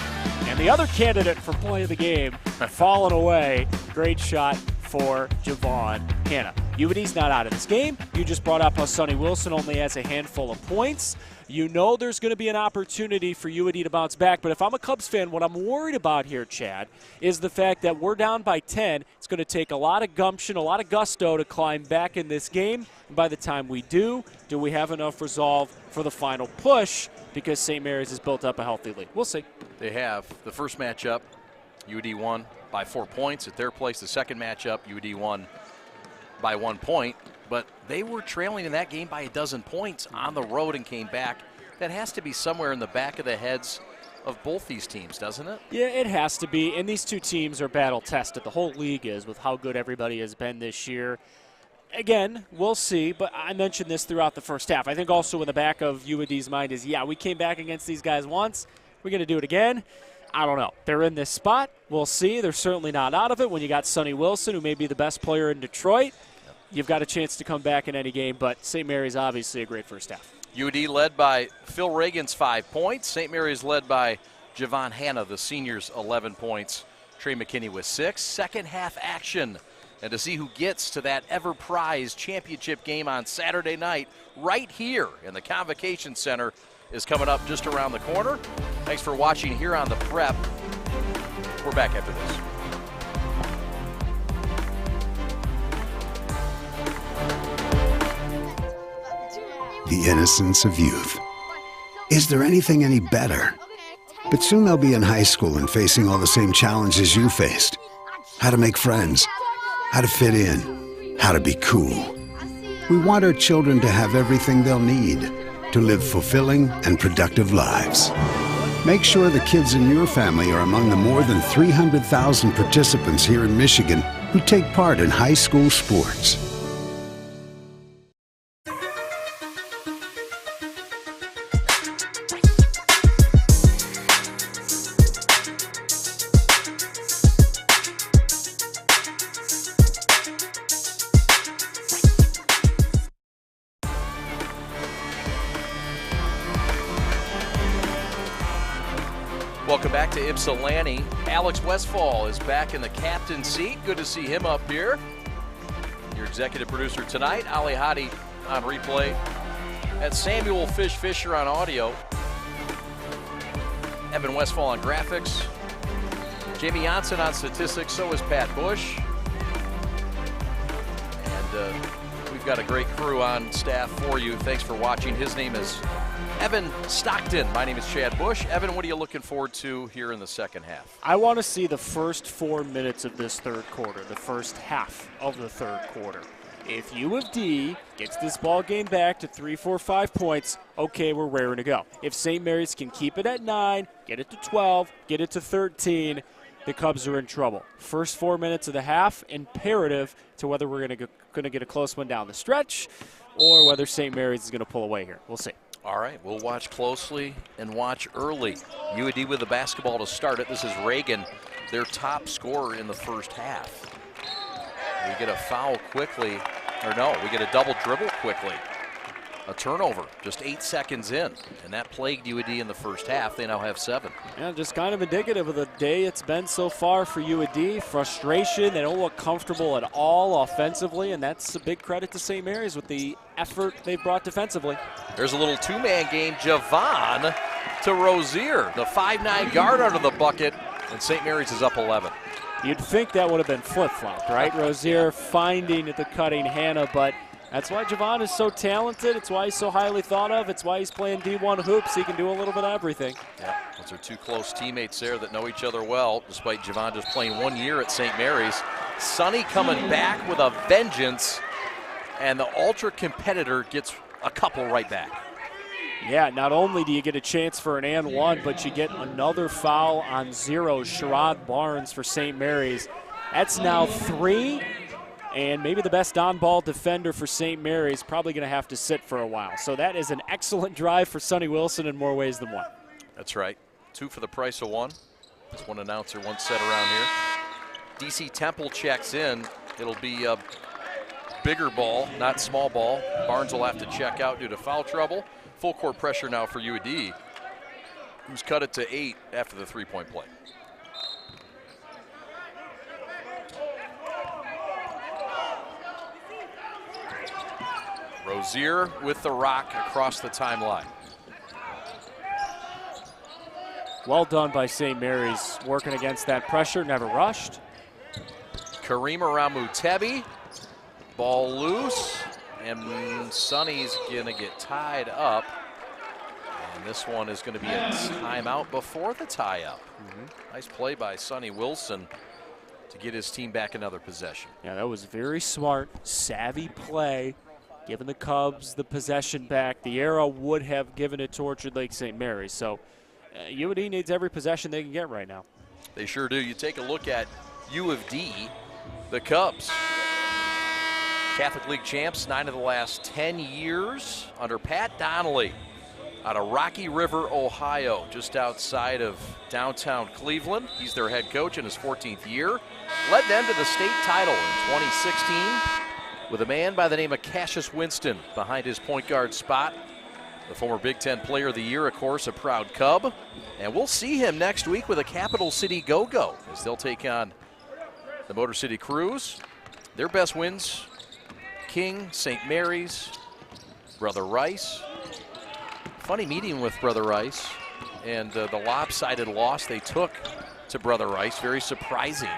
And the other candidate for play of the game, falling away. Great shot for Javon Hanna. UAD's not out of this game. You just brought up how Sonny Wilson only has a handful of points. You know there's going to be an opportunity for UAD to bounce back, but if I'm a Cubs fan, what I'm worried about here, Chad, is the fact that we're down by 10. It's going to take a lot of gumption, a lot of gusto to climb back in this game. And by the time we do we have enough resolve for the final push? Because St. Mary's has built up a healthy lead. We'll see. They have. The first matchup, UAD won by 4 points at their place. The second matchup, UAD won by 1 point. But they were trailing in that game by a dozen points on the road and came back. That has to be somewhere in the back of the heads of both these teams, doesn't it? Yeah, it has to be. And these two teams are battle tested. The whole league is with how good everybody has been this year. Again, we'll see, but I mentioned this throughout the first half. I think also in the back of UAD's mind is, yeah, we came back against these guys once. We're going to do it again. I don't know. They're in this spot. We'll see. They're certainly not out of it. When you got Sonny Wilson, who may be the best player in Detroit, you've got a chance to come back in any game, but St. Mary's obviously a great first half. UAD led by Phil Reagan's 5 points. St. Mary's led by Javon Hanna, the senior's 11 points. Trey McKinney with 6. Second half action. And to see who gets to that ever-prized championship game on Saturday night right here in the Convocation Center is coming up just around the corner. Thanks for watching here on the Prep. We're back after this. The innocence of youth. Is there anything any better? But soon they'll be in high school and facing all the same challenges you faced. How to make friends, how to fit in, how to be cool. We want our children to have everything they'll need to live fulfilling and productive lives. Make sure the kids in your family are among the more than 300,000 participants here in Michigan who take part in high school sports. Welcome back to Ypsilanti. Alex Westfall is back in the captain's seat. Good to see him up here. Your executive producer tonight, Ali Hadi on replay. That's Samuel Fisher on audio. Evan Westfall on graphics. Jamie Janssen on statistics. So is Pat Bush. And we've got a great crew on staff for you. Thanks for watching. His name is Evan Stockton. My name is Chad Bush. Evan, what are you looking forward to here in the second half? I want to see the first 4 minutes of this third quarter, the first half of the third quarter. If U of D gets this ball game back to 3, 4, 5 points, okay, we're raring to go. If St. Mary's can keep it at 9, get it to 12, get it to 13, the Cubs are in trouble. First 4 minutes of the half, imperative to whether we're going to get a close one down the stretch or whether St. Mary's is going to pull away here. We'll see. All right, we'll watch closely and watch early. U of D with the basketball to start it. This is Reagan, their top scorer in the first half. We get a foul quickly, or no, we get a double dribble quickly. A turnover just 8 seconds in, and that plagued U of D in the first half. They now have 7. Yeah, just kind of indicative of the day it's been so far for U of D. Frustration, they don't look comfortable at all offensively, and that's a big credit to St. Mary's with the effort they've brought defensively. There's a little two-man game. Javon to Rozier, the 5'9" guard under the bucket, and St. Mary's is up 11. You'd think that would have been flip-flopped, right? Rozier finding the cutting Hannah, but that's why Javon is so talented. It's why he's so highly thought of. It's why he's playing D1 hoops. He can do a little bit of everything. Yeah, those are two close teammates there that know each other well, despite Javon just playing 1 year at St. Mary's. Sonny coming back with a vengeance, and the ultra competitor gets a couple right back. Yeah, not only do you get a chance for an and one, but you get another foul on 0, Sherrod Barnes for St. Mary's. That's now 3, and maybe the best on-ball defender for St. Mary's probably going to have to sit for a while. So that is an excellent drive for Sonny Wilson in more ways than one. That's right. 2 for the price of 1. That's one announcer once said around here. DC Temple checks in. It'll be a bigger ball, not small ball. Barnes will have to check out due to foul trouble. Full court pressure now for U of D, who's cut it to 8 after the three-point play. Rozier with the rock across the timeline. Well done by St. Mary's, working against that pressure, never rushed. Kareem around Mutebi, ball loose, and Sonny's gonna get tied up. And this one is gonna be a timeout before the tie-up. Nice play by Sonny Wilson to get his team back another possession. Yeah, that was very smart, savvy play, giving the Cubs the possession back. The arrow would have given it to Orchard Lake St. Mary's. So U of D needs every possession they can get right now. They sure do. You take a look at U of D, the Cubs. Catholic League champs 9 of the last 10 years under Pat Donnelly out of Rocky River, Ohio, just outside of downtown Cleveland. He's their head coach in his 14th year. Led them to the state title in 2016 with a man by the name of Cassius Winston behind his point guard spot. The former Big Ten Player of the Year, of course, a proud Cub. And we'll see him next week with a Capital City Go-Go as they'll take on the Motor City Cruise. Their best wins: King, St. Mary's, Brother Rice. Funny meeting with Brother Rice and the lopsided loss they took to Brother Rice. Very surprising.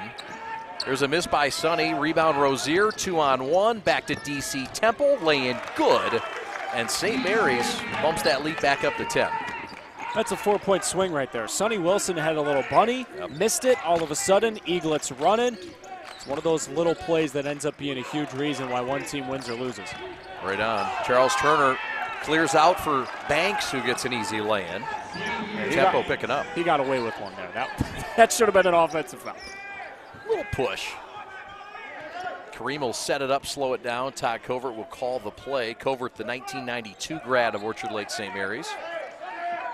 There's a miss by Sonny. Rebound Rozier, 2-on-1. Back to DC Temple, laying good. And St. Mary's bumps that lead back up to 10. That's a 4-point swing right there. Sonny Wilson had a little bunny, missed it. All of a sudden, Eaglets running. It's one of those little plays that ends up being a huge reason why one team wins or loses. Right on. Charles Turner clears out for Banks, who gets an easy lay-in. Tempo picking up. He got away with one there. That should have been an offensive foul. Little push. Kareem will set it up, slow it down. Todd Covert will call the play. Covert, the 1992 grad of Orchard Lake St. Mary's.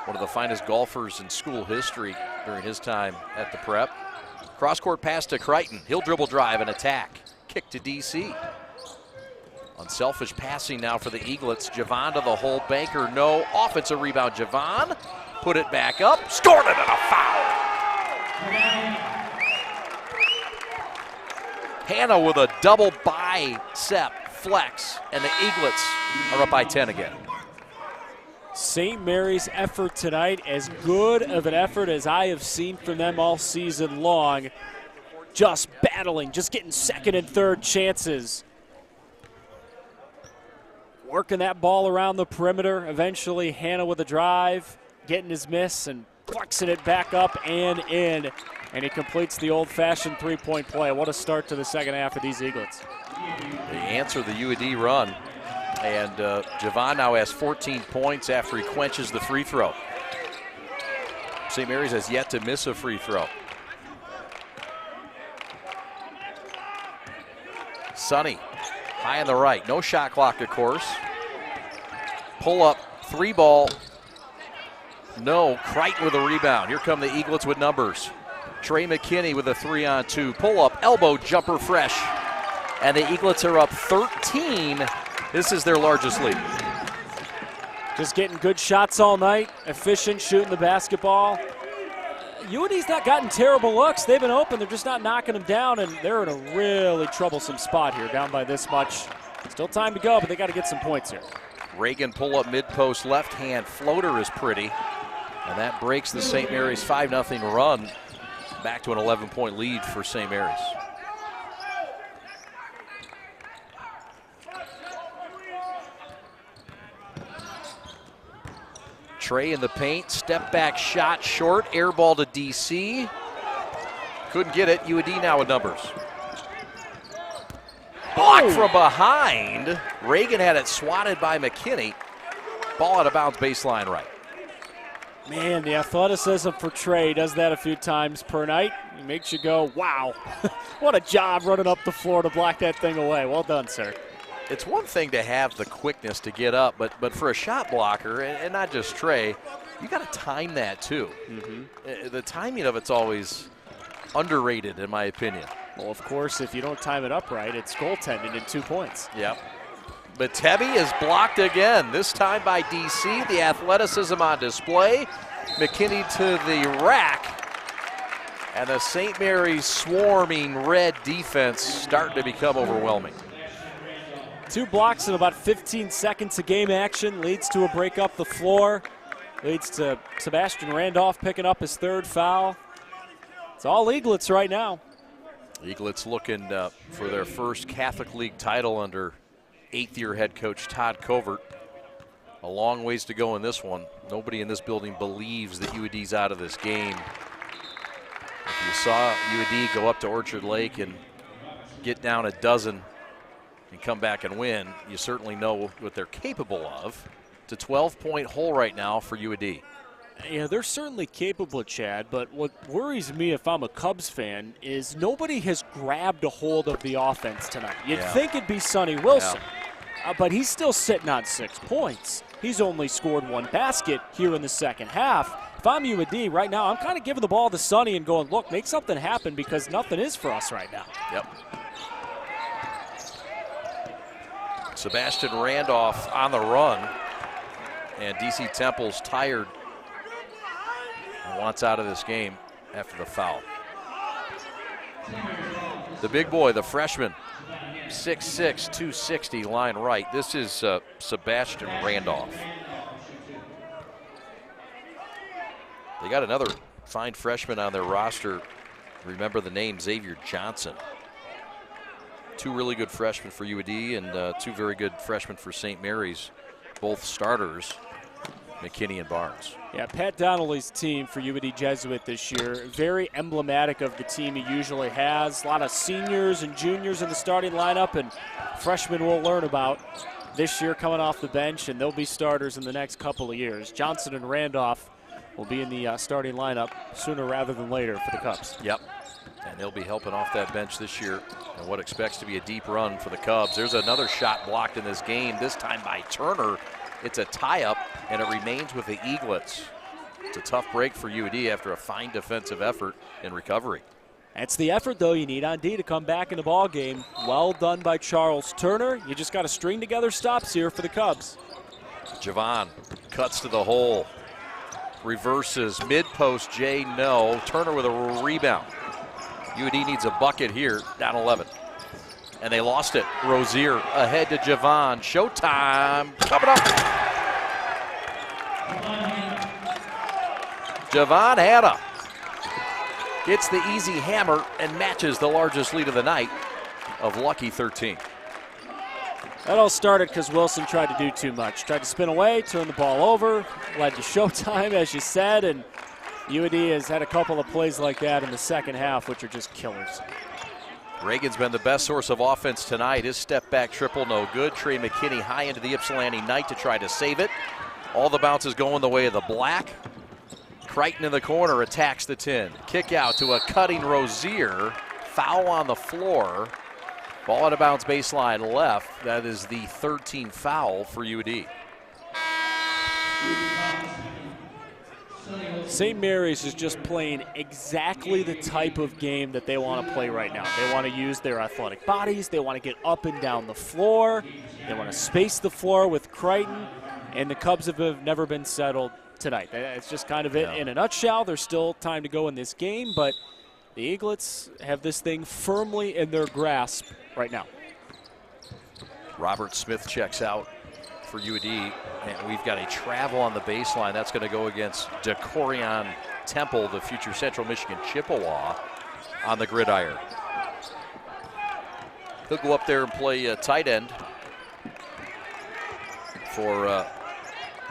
One of the finest golfers in school history during his time at the Prep. Cross-court pass to Crichton. He'll dribble drive and attack. Kick to DC. Unselfish passing now for the Eaglets. Javon to the hole. Banker, no. Offensive rebound, Javon. Put it back up. Scored it and a foul. Hannah with a double bicep flex, and the Eaglets are up by 10 again. St. Mary's effort tonight, as good of an effort as I have seen from them all season long. Just battling, just getting second and third chances. working that ball around the perimeter. Eventually, Hannah with a drive, getting his miss and flexing it back up and in. And he completes the old-fashioned three-point play. What a start to the second half of these Eaglets. They answer the UAD run. And Javon now has 14 points after he quenches the free throw. St. Mary's has yet to miss a free throw. Sonny, high on the right. No shot clock, of course. Pull up, three ball. No, Crichton with a rebound. Here come the Eaglets with numbers. Trey McKinney with a 3-on-2. Pull up, elbow jumper fresh. And the Eaglets are up 13. This is their largest lead. Just getting good shots all night, efficient shooting the basketball. UAD's not gotten terrible looks. They've been open. They're just not knocking them down, and they're in a really troublesome spot here, down by this much. Still time to go, but they got to get some points here. Reagan pull up mid-post left hand floater is pretty, and that breaks the St. Mary's 5-0 run back to an 11-point lead for St. Mary's. Trey in the paint, step back shot short, air ball to DC. Couldn't get it, UAD now with numbers. Blocked from behind. Reagan had it swatted by McKinney. Ball out of bounds, baseline right. Man, the athleticism for Trey does that a few times per night. He makes you go, wow. What a job running up the floor to block that thing away. Well done, sir. It's one thing to have the quickness to get up, but for a shot blocker, and not just Trey, you got to time that too. The timing of it's always underrated, in my opinion. Well, of course, if you don't time it up right, it's goaltending in 2 points. Yep. But Tebby is blocked again, this time by DC. The athleticism on display. McKinney to the rack. And the St. Mary's swarming red defense starting to become overwhelming. 2 blocks in about 15 seconds of game action leads to a break up the floor. Leads to Sebastian Randolph picking up his 3rd foul. It's all Eaglets right now. Eaglets looking for their first Catholic League title under 8th-year head coach Todd Covert. A long ways to go in this one. Nobody in this building believes that UAD's out of this game. If you saw UAD go up to Orchard Lake and get down a dozen and come back and win, you certainly know what they're capable of. It's a 12-point hole right now for UAD. Yeah, they're certainly capable, Chad, but what worries me if I'm a Cubs fan is nobody has grabbed a hold of the offense tonight. You'd think it'd be Sonny Wilson, but he's still sitting on 6 points. He's only scored 1 basket here in the second half. If I'm UAD right now, I'm kind of giving the ball to Sonny and going, look, make something happen because nothing is for us right now. Yep. Sebastian Randolph on the run, and DC Temple's tired and wants out of this game after the foul. The big boy, the freshman, 6'6", 260, line right. This is Sebastian Randolph. They got another fine freshman on their roster. Remember the name, Xavier Johnson. 2 really good freshmen for UAD and 2 very good freshmen for St. Mary's, both starters, McKinney and Barnes. Yeah, Pat Donnelly's team for UAD Jesuit this year, very emblematic of the team he usually has. A lot of seniors and juniors in the starting lineup, and freshmen we'll learn about this year coming off the bench, and they'll be starters in the next couple of years. Johnson and Randolph will be in the starting lineup sooner rather than later for the Cubs. Yep. And they'll be helping off that bench this year in what expects to be a deep run for the Cubs. There's another shot blocked in this game, this time by Turner. It's a tie-up, and it remains with the Eaglets. It's a tough break for UAD after a fine defensive effort in recovery. That's the effort, though, you need on D to come back in the ball game. Well done by Charles Turner. You just got to string together stops here for the Cubs. Javon cuts to the hole. Reverses, mid-post, Jay, no. Turner with a rebound. UAD needs a bucket here, down 11. And they lost it. Rozier ahead to Javon. Showtime coming up. Javon Hanna gets the easy hammer and matches the largest lead of the night of lucky 13. That all started because Wilson tried to do too much. Tried to spin away, turn the ball over, led to showtime, as you said, and UAD has had a couple of plays like that in the second half, which are just killers. Reagan's been the best source of offense tonight. His step back triple, no good. Trey McKinney high into the Ypsilanti Knight to try to save it. All the bounces going the way of the black. Crichton in the corner attacks the 10. Kick out to a cutting Rozier. Foul on the floor. Ball out of bounds baseline left. That is the 13th foul for UD. St. Mary's is just playing exactly the type of game that they want to play right now. They want to use their athletic bodies. They want to get up and down the floor. They want to space the floor with Crichton. And the Cubs have never been settled tonight. It's just kind of it in a nutshell. There's still time to go in this game, but the Eaglets have this thing firmly in their grasp right now. Robert Smith checks out for UD, and we've got a travel on the baseline. That's going to go against DeCorian Temple, the future Central Michigan Chippewa, on the gridiron. He'll go up there and play tight end for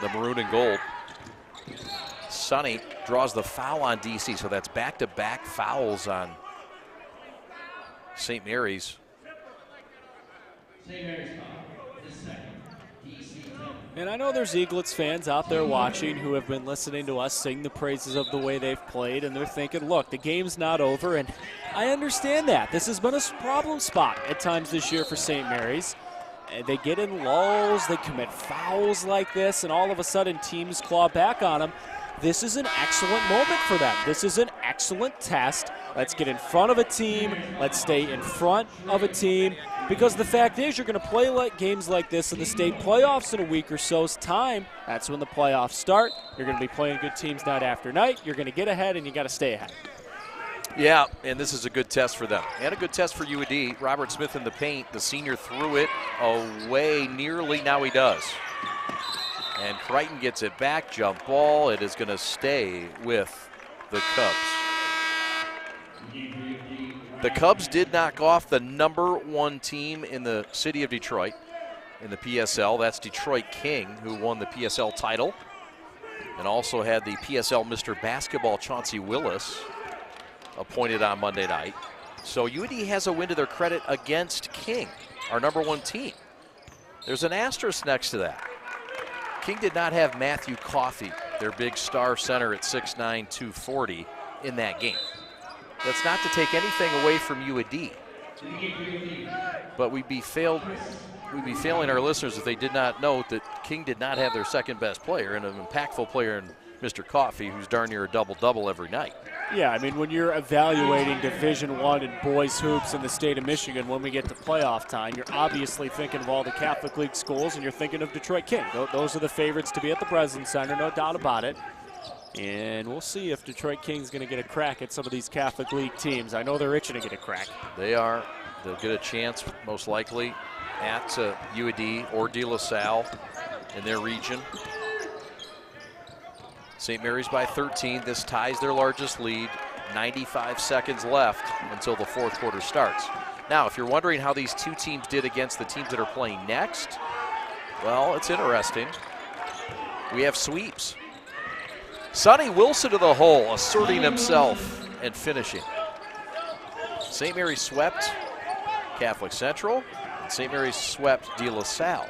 the maroon and gold. Sonny draws the foul on DC, so that's back-to-back fouls on St. Mary's. And I know there's Eaglets fans out there watching who have been listening to us sing the praises of the way they've played, and they're thinking, look, the game's not over, and I understand that. This has been a problem spot at times this year for St. Mary's. They get in lulls, they commit fouls like this, and all of a sudden teams claw back on them. This is an excellent moment for them. This is an excellent test. Let's get in front of a team. Let's stay in front of a team. Because the fact is, you're going to play like games like this in the state playoffs in a week or so's time. That's when the playoffs start. You're going to be playing good teams night after night. You're going to get ahead, and you got to stay ahead. Yeah, and this is a good test for them. And a good test for UAD. Robert Smith in the paint. The senior threw it away nearly. Now he does. And Crichton gets it back. Jump ball. It is going to stay with the Cubs. The Cubs did knock off the #1 team in the city of Detroit in the PSL. That's Detroit King, who won the PSL title and also had the PSL Mr. Basketball Chauncey Willis appointed on Monday night. So UAD has a win to their credit against King, our #1 team. There's an asterisk next to that. King did not have Matthew Coffey, their big star center at 6'9", 240, in that game. That's not to take anything away from UAD, but we'd be failing our listeners if they did not note that King did not have their second best player and an impactful player in Mr. Coffey, who's darn near a double-double every night. Yeah, I mean, when you're evaluating Division I and boys hoops in the state of Michigan, when we get to playoff time, you're obviously thinking of all the Catholic League schools, and you're thinking of Detroit King. Those are the favorites to be at the Breslin Center, no doubt about it. And we'll see if Detroit King's going to get a crack at some of these Catholic League teams. I know they're itching to get a crack. They are. They'll get a chance, most likely, at UAD or De La Salle in their region. St. Mary's by 13. This ties their largest lead. 95 seconds left until the fourth quarter starts. Now, if you're wondering how these two teams did against the teams that are playing next, well, it's interesting. We have sweeps. Sonny Wilson to the hole, asserting himself and finishing. St. Mary's swept Catholic Central, and St. Mary's swept De La Salle.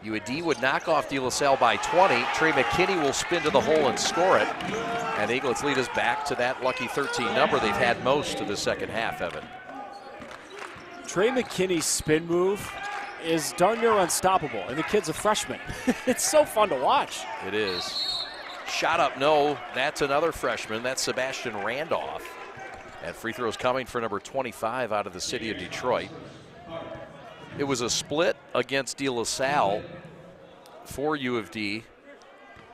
UAD would knock off De La Salle by 20. Trey McKinney will spin to the hole and score it. And the Eaglets lead us back to that lucky 13 number they've had most of the second half, Evan. Trey McKinney's spin move is darn near unstoppable, and the kid's a freshman. It's so fun to watch. It is. Shot up, no. That's another freshman. That's Sebastian Randolph. And free throws coming for number 25 out of the city of Detroit. It was a split against De La Salle for U of D.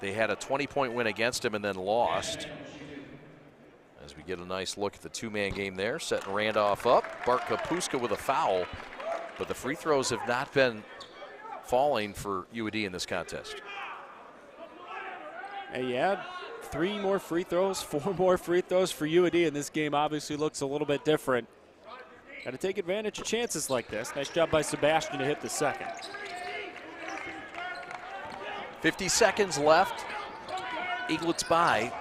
They had a 20-point win against him and then lost. As we get a nice look at the two-man game there, setting Randolph up. Bart Kapuska with a foul, but the free throws have not been falling for UAD in this contest. And yeah, 3 more free throws, 4 more free throws for UAD, and this game obviously looks a little bit different. Got to take advantage of chances like this. Nice job by Sebastian to hit the second. 50 seconds left. Eaglets by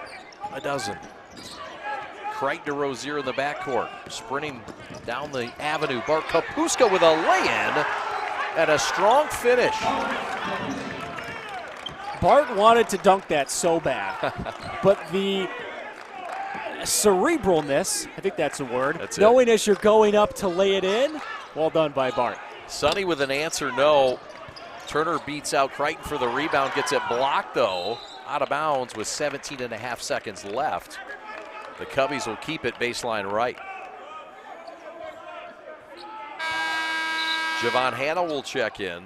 a dozen. Crichton to Rozier in the backcourt. Sprinting down the avenue. Bart Kapuska with a lay-in and a strong finish. Bart wanted to dunk that so bad, but the cerebralness, I think that's a word, knowing as you're going up to lay it in, well done by Bart. Sonny with an answer no. Turner beats out Crichton for the rebound, gets it blocked though, out of bounds with 17.5 seconds left. The Cubbies will keep it baseline right. Javon Hanna will check in.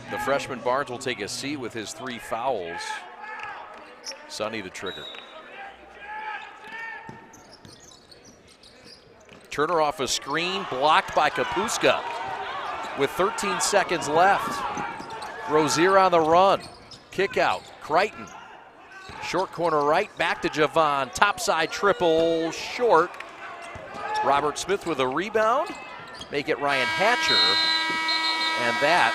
The freshman Barnes will take a seat with his 3 fouls. Sonny the trigger. Turner off a screen, blocked by Kapuska. With 13 seconds left. Rozier on the run. Kick out, Crichton. Short corner right, back to Javon. Topside triple, short. Robert Smith with a rebound. Make it Ryan Hatcher. And that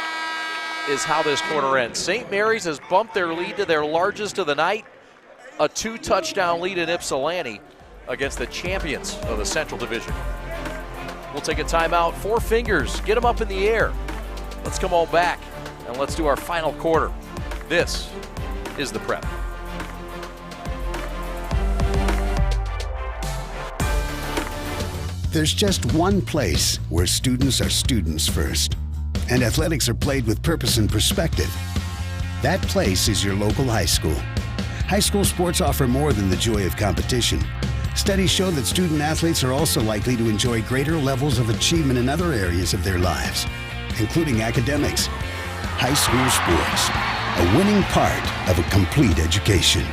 is how this quarter ends. St. Mary's has bumped their lead to their largest of the night. A 2-touchdown lead in Ypsilanti against the champions of the Central Division. We'll take a timeout. 4 fingers, get them up in the air. Let's come all back and let's do our final quarter. This is the Prep. There's just one place where students are students first, and athletics are played with purpose and perspective. That place is your local high school. High school sports offer more than the joy of competition. Studies show that student athletes are also likely to enjoy greater levels of achievement in other areas of their lives, including academics. High school sports, a winning part of a complete education.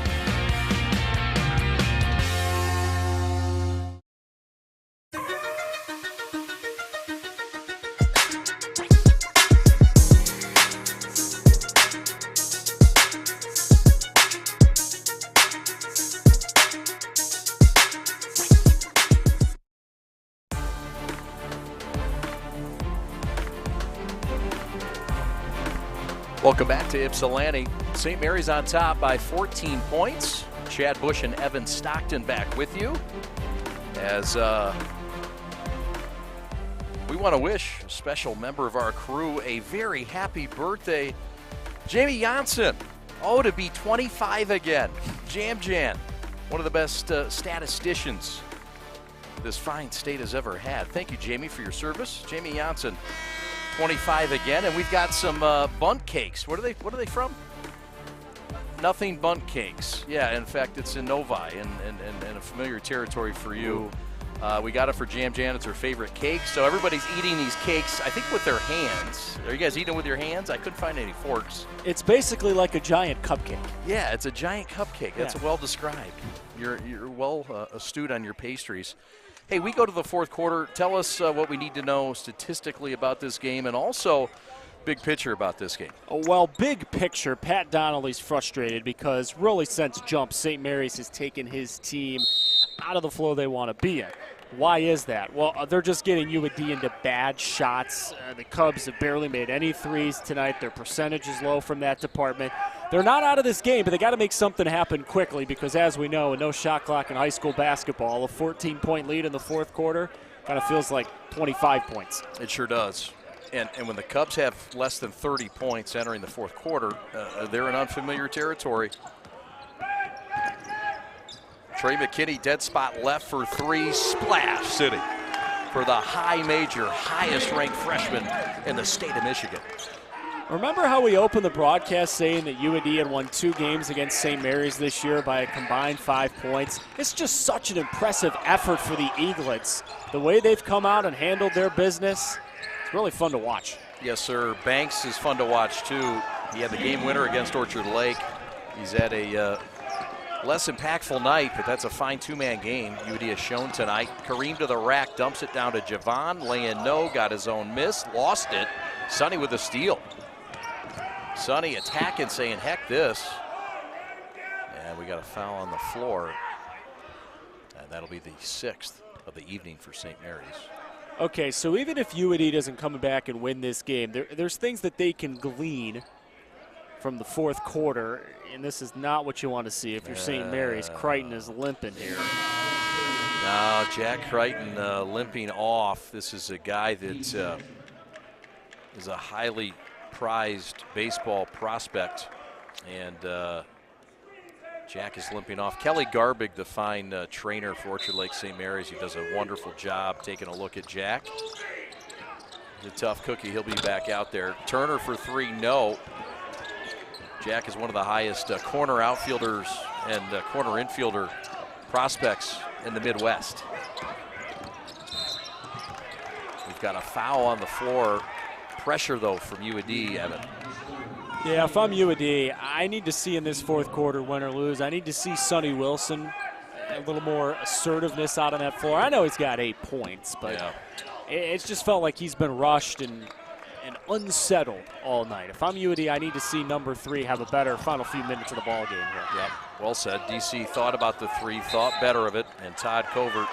Welcome back to Ypsilanti. St. Mary's on top by 14 points. Chad Bush and Evan Stockton back with you. As we want to wish a special member of our crew a very happy birthday, Jamie Janssen. Oh, to be 25 again. Jam Jan, one of the best statisticians this fine state has ever had. Thank you, Jamie, for your service. Jamie Janssen, 25 again, and we've got some bunt cakes. What are they from? Nothing Bunt Cakes. Yeah, in fact, it's in Novi and a familiar territory for you. We got it for Jam Jan. It's her favorite cake. So everybody's eating these cakes, I think, with their hands. Are you guys eating with your hands? I couldn't find any forks. It's basically like a giant cupcake. Yeah, it's a giant cupcake. That's well described. You're well astute on your pastries. Hey, we go to the fourth quarter. Tell us what we need to know statistically about this game, and also big picture about this game. Well, big picture, Pat Donnelly's frustrated because really since jump, St. Mary's has taken his team out of the flow they want to be in. Why is that? Well, they're just getting UAD into bad shots. The Cubs have barely made any threes tonight. Their percentage is low from that department. They're not out of this game, but they got to make something happen quickly because, as we know, with no shot clock in high school basketball, a 14-point lead in the fourth quarter kind of feels like 25 points. It sure does. And when the Cubs have less than 30 points entering the fourth quarter, they're in unfamiliar territory. Trey McKinney, dead spot left for three. Splash City for the high major, highest-ranked freshman in the state of Michigan. Remember how we opened the broadcast saying that UAD had won 2 games against St. Mary's this year by a combined 5 points? It's just such an impressive effort for the Eaglets. The way they've come out and handled their business, it's really fun to watch. Yes, sir. Banks is fun to watch, too. He had the game winner against Orchard Lake. He's had a less impactful night, but that's a fine 2-man game UAD has shown tonight. Kareem to the rack, dumps it down to Javon. Lay-in no, got his own miss, lost it. Sonny with the steal. Sonny attacking, saying, heck this. And we got a foul on the floor. And that'll be the 6th of the evening for St. Mary's. Okay, so even if UAD doesn't come back and win this game, there's things that they can glean from the fourth quarter, and this is not what you want to see if you're St. Mary's. Crichton is limping here. No, Jack Crichton limping off. This is a guy that is a highly prized baseball prospect, and Jack is limping off. Kelly Garbig, the fine trainer for Orchard Lake St. Mary's, he does a wonderful job taking a look at Jack. He's a tough cookie. He'll be back out there. Turner for 3, no. Jack is one of the highest corner outfielders and corner infielder prospects in the Midwest. We've got a foul on the floor. Pressure, though, from UAD, Evan. Yeah, if I'm UAD, I need to see in this fourth quarter, win or lose, I need to see Sonny Wilson, a little more assertiveness out on that floor. I know he's got 8 points, but yeah, it's just felt like he's been rushed and unsettled all night. If I'm UAD, I need to see number 3 have a better final few minutes of the ball game here. Yep, well said. DC thought about the 3, thought better of it, and Todd Covert,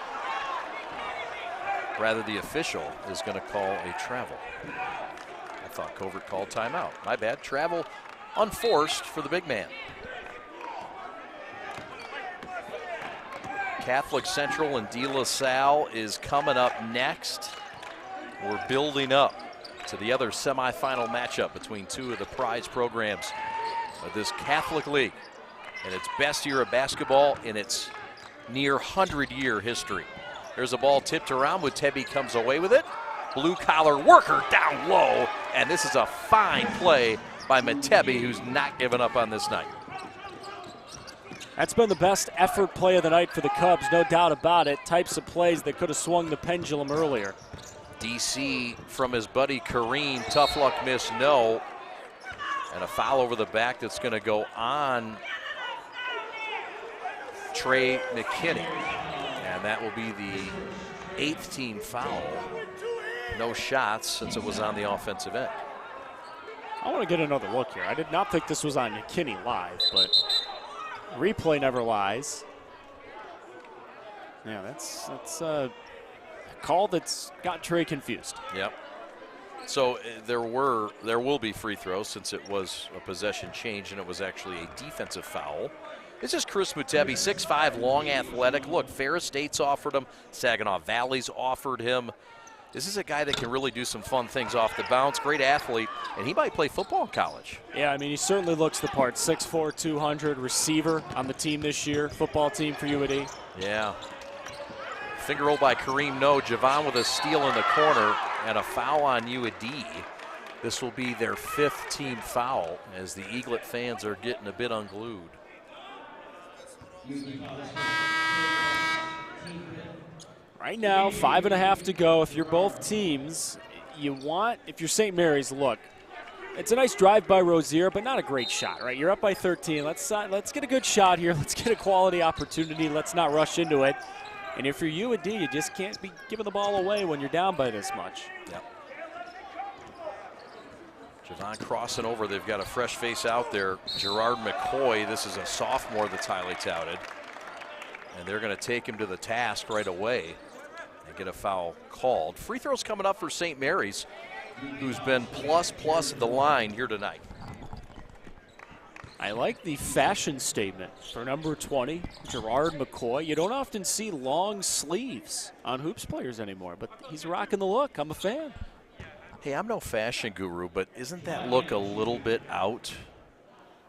rather the official, is going to call a travel. I thought Covert called timeout. My bad. Travel unforced for the big man. Catholic Central and De La Salle is coming up next. We're building up to the other semifinal matchup between 2 of the prize programs of this Catholic League and its best year of basketball in its near 100-year history. There's a ball tipped around. Mutebi comes away with it. Blue-collar worker down low, and this is a fine play by Mutebi, who's not given up on this night. That's been the best effort play of the night for the Cubs, no doubt about it. Types of plays that could have swung the pendulum earlier. DC from his buddy Kareem, tough luck miss, no. And a foul over the back that's going to go on Trey McKinney. And that will be the 8th team foul. No shots since it was on the offensive end. I want to get another look here. I did not think this was on McKinney live, but replay never lies. Yeah, that's a call that's got Trey confused. Yep. So there will be free throws since it was a possession change and it was actually a defensive foul. This is Chris Mutebi, 6'5", long, athletic. Look, Ferris State's offered him. Saginaw Valley's offered him. This is a guy that can really do some fun things off the bounce. Great athlete, and he might play football in college. Yeah, I mean, he certainly looks the part. 6'4", 200, receiver on the team this year, football team for UAD. Yeah. Finger roll by Kareem, no. Javon with a steal in the corner and a foul on UAD. This will be their 5th team foul as the Eaglet fans are getting a bit unglued. Right now, 5.5 to go. If you're both teams, if you're St. Mary's, look, it's a nice drive by Rozier, but not a great shot, right? You're up by 13. Let's get a good shot here. Let's get a quality opportunity. Let's not rush into it. And if you're UAD, you just can't be giving the ball away when you're down by this much. Yep. Javon crossing over. They've got a fresh face out there. Gerard McCoy, this is a sophomore that's highly touted. And they're going to take him to the task right away and get a foul called. Free throws coming up for St. Mary's, who's been plus at the line here tonight. I like the fashion statement for number 20, Gerard McCoy. You don't often see long sleeves on hoops players anymore, but he's rocking the look. I'm a fan. Hey, I'm no fashion guru, but isn't that look a little bit out?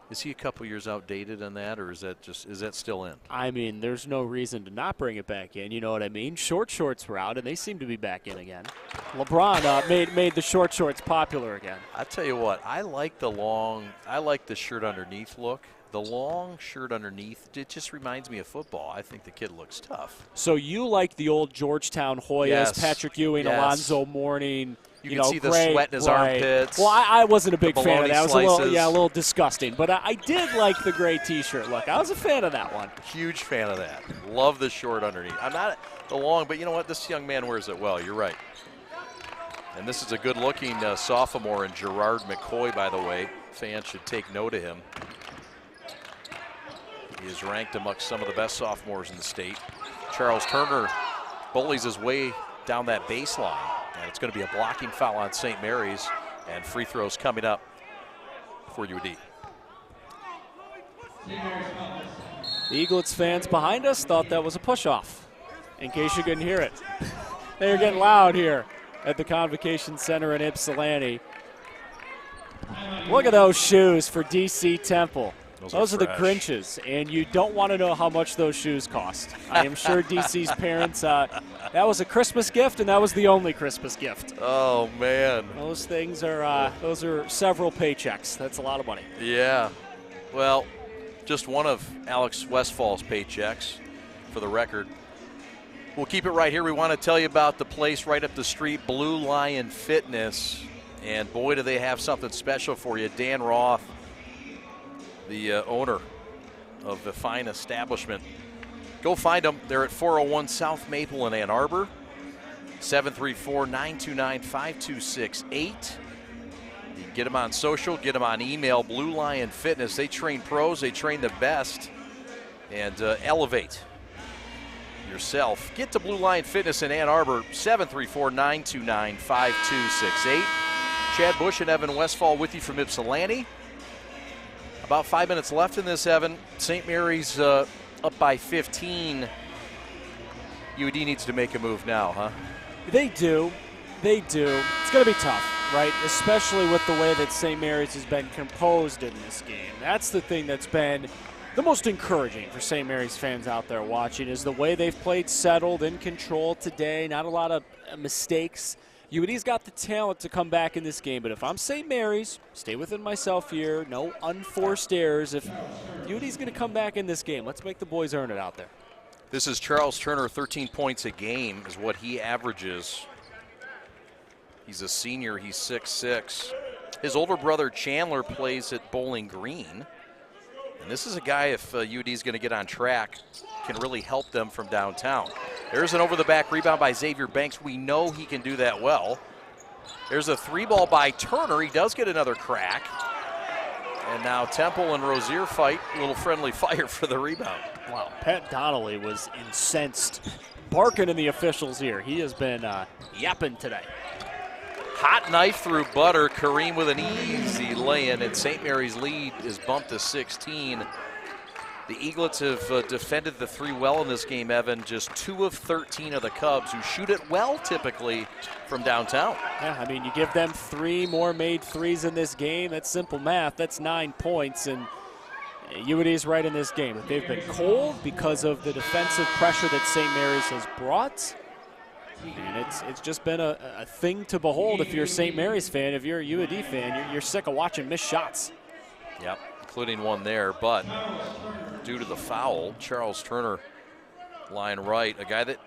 Is he a couple years outdated on that, or is that still in? I mean, there's no reason to not bring it back in. You know what I mean? Short shorts were out, and they seem to be back in again. LeBron made the short shorts popular again. I tell you what, I like the shirt underneath look. The long shirt underneath, it just reminds me of football. I think the kid looks tough. So you like the old Georgetown Hoyas, yes. Patrick Ewing, yes. Alonzo Mourning. You can see the sweat in his armpits. Well, I wasn't a big fan of that. It was a little disgusting. But I did like the gray T-shirt look. I was a fan of that one. Huge fan of that. Love the short underneath. I'm not the long, but you know what? This young man wears it well. You're right. And this is a good-looking sophomore in Gerard McCoy, by the way. Fans should take note of him. He is ranked amongst some of the best sophomores in the state. Charles Turner bullies his way down that baseline. And it's going to be a blocking foul on St. Mary's, and free throws coming up for UD. The Eaglets fans behind us thought that was a push-off, in case you couldn't hear it. They're getting loud here at the Convocation Center in Ypsilanti. Look at those shoes for DC Temple. Those are the Grinches, and you don't want to know how much those shoes cost. I am sure DC's parents, that was a Christmas gift, and that was the only Christmas gift. Oh, man. Those things are, those are several paychecks. That's a lot of money. Yeah. Well, just one of Alex Westfall's paychecks, for the record. We'll keep it right here. We want to tell you about the place right up the street, Blue Lion Fitness. And boy, do they have something special for you. Dan Roth, the owner of the fine establishment. Go find them. They're at 401 South Maple in Ann Arbor, 734-929-5268. You can get them on social, get them on email. Blue Lion Fitness, they train pros, they train the best, and elevate yourself. Get to Blue Lion Fitness in Ann Arbor, 734-929-5268. Chad Bush and Evan Westfall with you from Ypsilanti. About 5 minutes left in this, Evan. St. Mary's up by 15. UD needs to make a move now, huh? They do. They do. It's going to be tough, right? Especially with the way that St. Mary's has been composed in this game. That's the thing that's been the most encouraging for St. Mary's fans out there watching, is the way they've played settled, in control today. Not a lot of mistakes. UD's got the talent to come back in this game, but if I'm St. Mary's, stay within myself here, no unforced errors. If UD's going to come back in this game, let's make the boys earn it out there. This is Charles Turner, 13 points a game is what he averages. He's a senior, he's 6'6". His older brother Chandler plays at Bowling Green. And this is a guy, if UD's going to get on track, can really help them from downtown. There's an over-the-back rebound by Xavier Banks. We know he can do that well. There's a three ball by Turner. He does get another crack. And now Temple and Rozier fight. A little friendly fire for the rebound. Wow, Pat Donnelly was incensed, barking in the officials here. He has been yapping today. Hot knife through butter. Kareem with an easy lay-in, and St. Mary's lead is bumped to 16. The Eaglets have defended the three well in this game, Evan. Just 2 of 13 of the Cubs, who shoot it well typically from downtown. Yeah, I mean, you give them 3 more made threes in this game. That's simple math. That's 9 points, and UD is right in this game. But they've been cold because of the defensive pressure that St. Mary's has brought. And it's just been a thing to behold if you're a St. Mary's fan. If you're a UD fan, you're sick of watching missed shots. Yep, including one there, but due to the foul, Charles Turner lying right, a guy that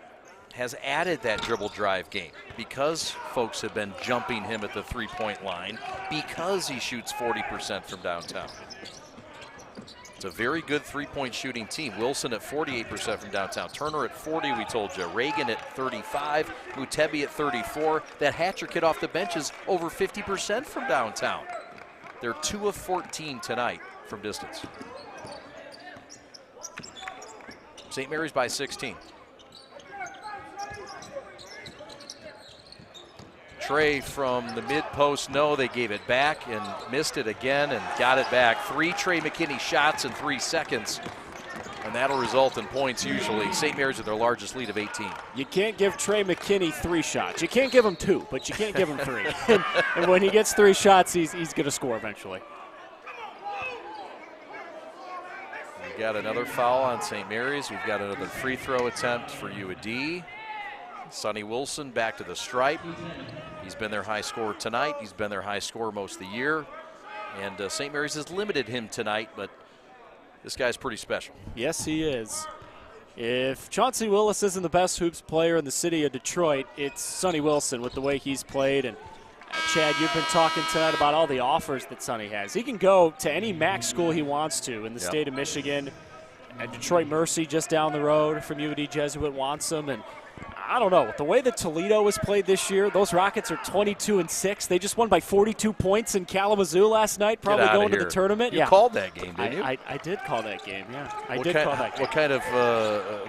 has added that dribble drive game because folks have been jumping him at the three-point line because he shoots 40% from downtown. It's a very good three-point shooting team. Wilson at 48% from downtown. Turner at 40, we told you. Reagan at 35. Mutebi at 34. That Hatcher kid off the bench is over 50% from downtown. They're 2 of 14 tonight from distance. St. Mary's by 16. Trey from the mid-post, no, they gave it back and missed it again and got it back. 3 Trey McKinney shots in 3 seconds, and that'll result in points usually. St. Mary's with their largest lead of 18. You can't give Trey McKinney 3 shots. You can't give him 2, but you can't give him 3. and when he gets 3 shots, he's going to score eventually. We've got another foul on St. Mary's. We've got another free throw attempt for UAD. Sonny Wilson back to the stripe. He's been their high scorer tonight. He's been their high scorer most of the year. And St. Mary's has limited him tonight, but this guy's pretty special. Yes, he is. If Chauncey Willis isn't the best hoops player in the city of Detroit, it's Sonny Wilson with the way he's played. And Chad, you've been talking tonight about all the offers that Sonny has. He can go to any MAC school he wants to in the state of Michigan. And Detroit Mercy just down the road from UD Jesuit wants him. And I don't know. The way that Toledo has played this year, those Rockets are 22-6. They just won by 42 points in Kalamazoo last night, probably going to the tournament. You called that game, didn't you? I did call that game, yeah. I did call that game.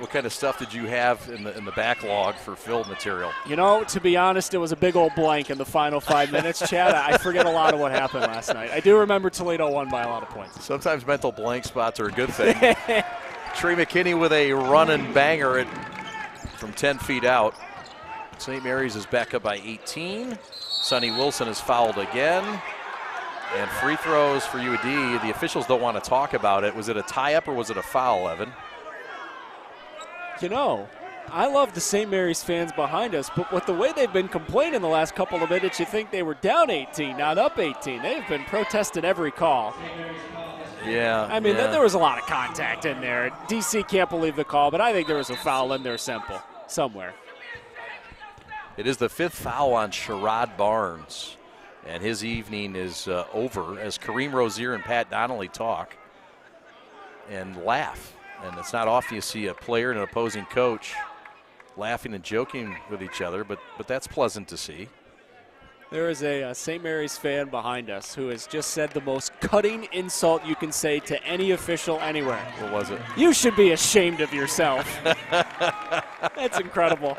What kind of stuff did you have in the backlog for fill material? You know, to be honest, it was a big old blank in the final 5 minutes, Chad. I forget a lot of what happened last night. I do remember Toledo won by a lot of points. Sometimes mental blank spots are a good thing. Trey McKinney with a run-and banger from 10 feet out. St. Mary's is back up by 18. Sonny Wilson is fouled again. And free throws for UAD. The officials don't want to talk about it. Was it a tie-up or was it a foul, Evan? You know, I love the St. Mary's fans behind us, but with the way they've been complaining the last couple of minutes, you think they were down 18, not up 18. They've been protesting every call. Yeah. I mean, there was a lot of contact in there. DC can't believe the call, but I think there was a foul in there somewhere. It is the 5th foul on Sherrod Barnes, and his evening is over as Kareem Rozier and Pat Donnelly talk and laugh. And it's not often you see a player and an opposing coach laughing and joking with each other, but that's pleasant to see. There is a St. Mary's fan behind us who has just said the most cutting insult you can say to any official anywhere. What was it? You should be ashamed of yourself. That's incredible.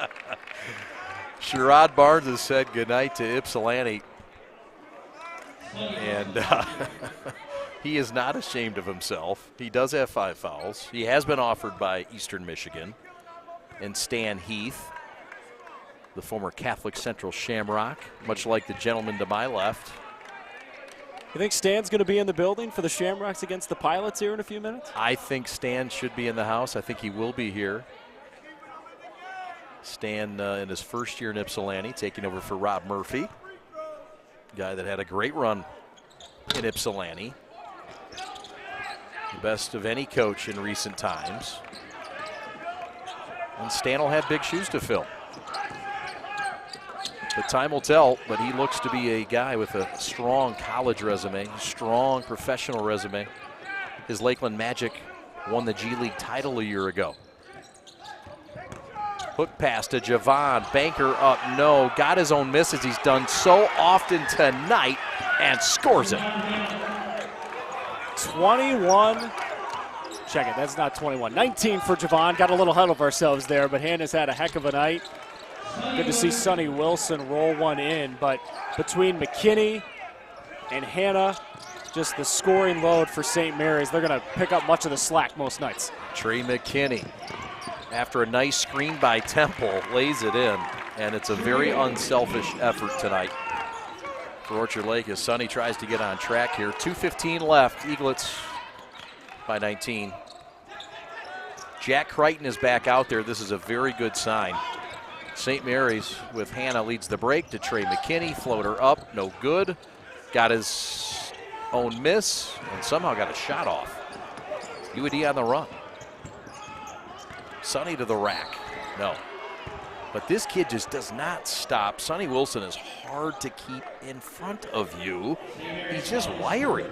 Sherrod Barnes has said goodnight to Ypsilanti. And he is not ashamed of himself. He does have 5 fouls. He has been offered by Eastern Michigan. And Stan Heath, the former Catholic Central Shamrock, much like the gentleman to my left. You think Stan's going to be in the building for the Shamrocks against the Pilots here in a few minutes? I think Stan should be in the house. I think he will be here. Stan in his first year in Ypsilanti, taking over for Rob Murphy, guy that had a great run in Ypsilanti. The best of any coach in recent times. And Stan will have big shoes to fill. But time will tell, but he looks to be a guy with a strong college resume, strong professional resume. His Lakeland Magic won the G League title a year ago. Hook pass to Javon, banker up, no. Got his own miss as he's done so often tonight and scores it. 21. Check it, that's not 21. 19 for Javon. Got a little ahead of ourselves there, but Hannah's had a heck of a night. Good to see Sonny Wilson roll one in, but between McKinney and Hannah, just the scoring load for St. Mary's, they're going to pick up much of the slack most nights. Trey McKinney, after a nice screen by Temple, lays it in, and it's a very unselfish effort tonight for Orchard Lake as Sonny tries to get on track here. 2:15 left, Eaglets by 19. Jack Crichton is back out there. This is a very good sign. St. Mary's with Hannah leads the break to Trey McKinney. Floater up, no good. Got his own miss and somehow got a shot off. UAD on the run. Sonny to the rack, no. But this kid just does not stop. Sonny Wilson is hard to keep in front of you. He's just wiry.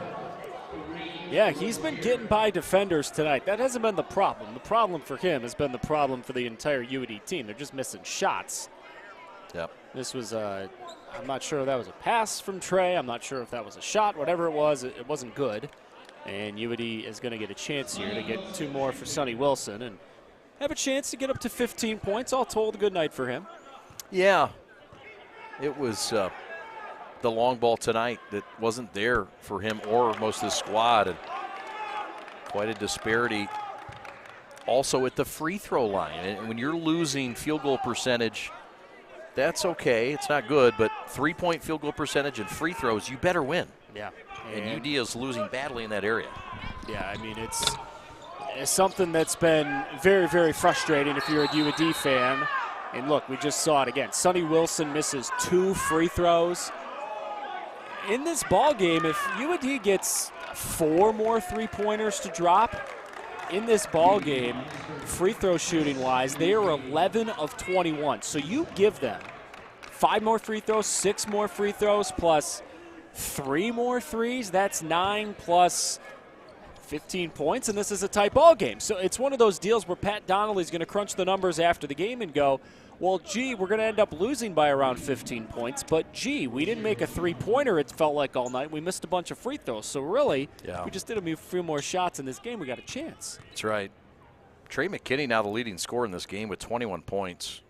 Yeah, he's been getting by defenders tonight. That hasn't been the problem. The problem for him has been the problem for the entire UAD team. They're just missing shots. Yep. This was I'm not sure if that was a pass from Trey. I'm not sure if that was a shot. Whatever it was, it wasn't good. And UAD is going to get a chance here to get 2 more for Sonny Wilson and have a chance to get up to 15 points. All told, a good night for him. Yeah. It was the long ball tonight that wasn't there for him or most of the squad, and quite a disparity also at the free throw line. And when you're losing field goal percentage, that's okay, it's not good, but 3-point field goal percentage and free throws, you better win. Yeah. And UD is losing badly in that area. Yeah, I mean, it's something that's been very, very frustrating if you're a UAD fan. And look, we just saw it again. Sonny Wilson misses 2 free throws. In this ball game, if UAD gets 4 more three-pointers to drop in this ball game, free throw shooting wise, they are 11 of 21. So you give them 5 more free throws, 6 more free throws, plus 3 more threes. That's 9 plus 15 points, and this is a tight ball game. So it's one of those deals where Pat Donnelly's going to crunch the numbers after the game and go, well, gee, we're going to end up losing by around 15 points, but gee, we didn't make a three-pointer, it felt like, all night. We missed a bunch of free throws. So really, if we just did a few more shots in this game, we got a chance. That's right. Trey McKinney now the leading scorer in this game with 21 points.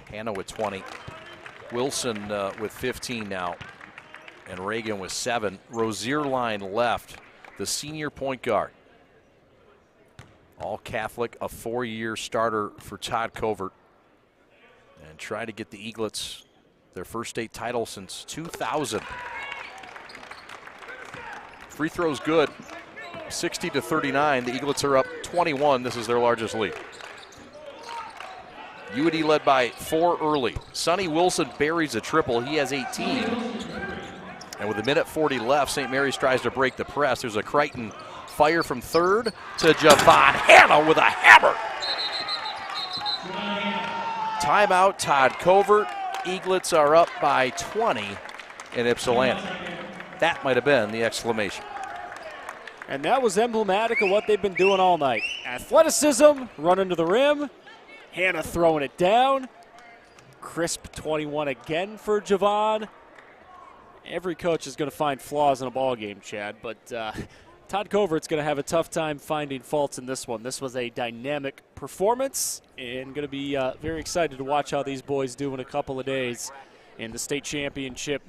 Hannah with 20. Wilson with 15 now. And Reagan with 7. Rozier line left, the senior point guard. All Catholic, a 4-year starter for Todd Covert. And try to get the Eaglets their first state title since 2000. Free throws good, 60-39. The Eaglets are up 21. This is their largest lead. UAD led by 4 early. Sonny Wilson buries a triple. He has 18. And with 1:40 left, St. Mary's tries to break the press. There's a Crichton fire from third to Javon Hannah with a hammer. Timeout, Todd Covert. Eaglets are up by 20 in Ypsilanti. That might have been the exclamation. And that was emblematic of what they've been doing all night. Athleticism, running to the rim. Hannah throwing it down. Crisp 21 again for Javon. Every coach is going to find flaws in a ball game, Chad, but Todd Covert's going to have a tough time finding faults in this one. This was a dynamic performance, and going to be very excited to watch how these boys do in a couple of days in the state championship,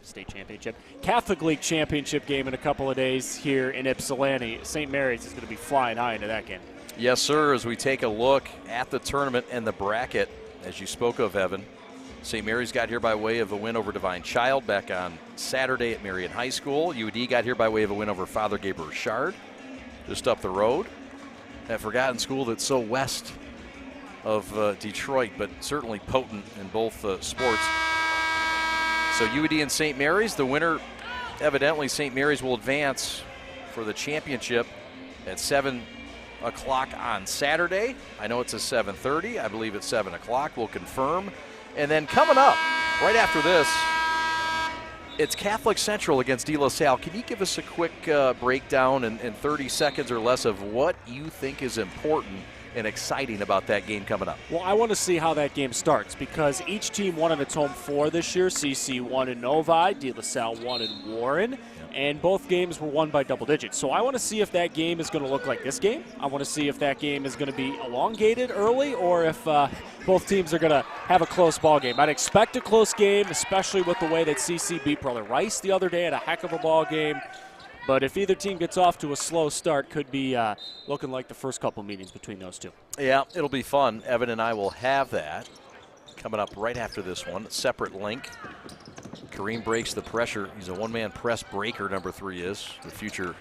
Catholic League championship game in a couple of days here in Ypsilanti. St. Mary's is going to be flying high into that game. Yes, sir, as we take a look at the tournament and the bracket, as you spoke of, Evan, St. Mary's got here by way of a win over Divine Child back on Saturday at Marion High School. UAD got here by way of a win over Father Gabriel Richard, just up the road. That forgotten school that's so west of Detroit, but certainly potent in both sports. So UAD and St. Mary's, the winner, evidently St. Mary's will advance for the championship at 7 o'clock on Saturday. I know it's a 7:30. I believe it's 7 o'clock. We'll confirm. And then coming up right after this, it's Catholic Central against De La Salle. Can you give us a quick breakdown in 30 seconds or less of what you think is important and exciting about that game coming up? Well, I want to see how that game starts because each team won on its home floor this year. CC won in Novi, De La Salle won in Warren, and both games were won by double digits. So I want to see if that game is going to look like this game. I want to see if that game is going to be elongated early or if both teams are going to have a close ball game. I'd expect a close game, especially with the way that CC beat Brother Rice the other day at a heck of a ball game. But if either team gets off to a slow start, could be looking like the first couple meetings between those two. Yeah, it'll be fun. Evan and I will have that coming up right after this one. Separate link. Kareem breaks the pressure. He's a one-man press breaker, number 3 is. The future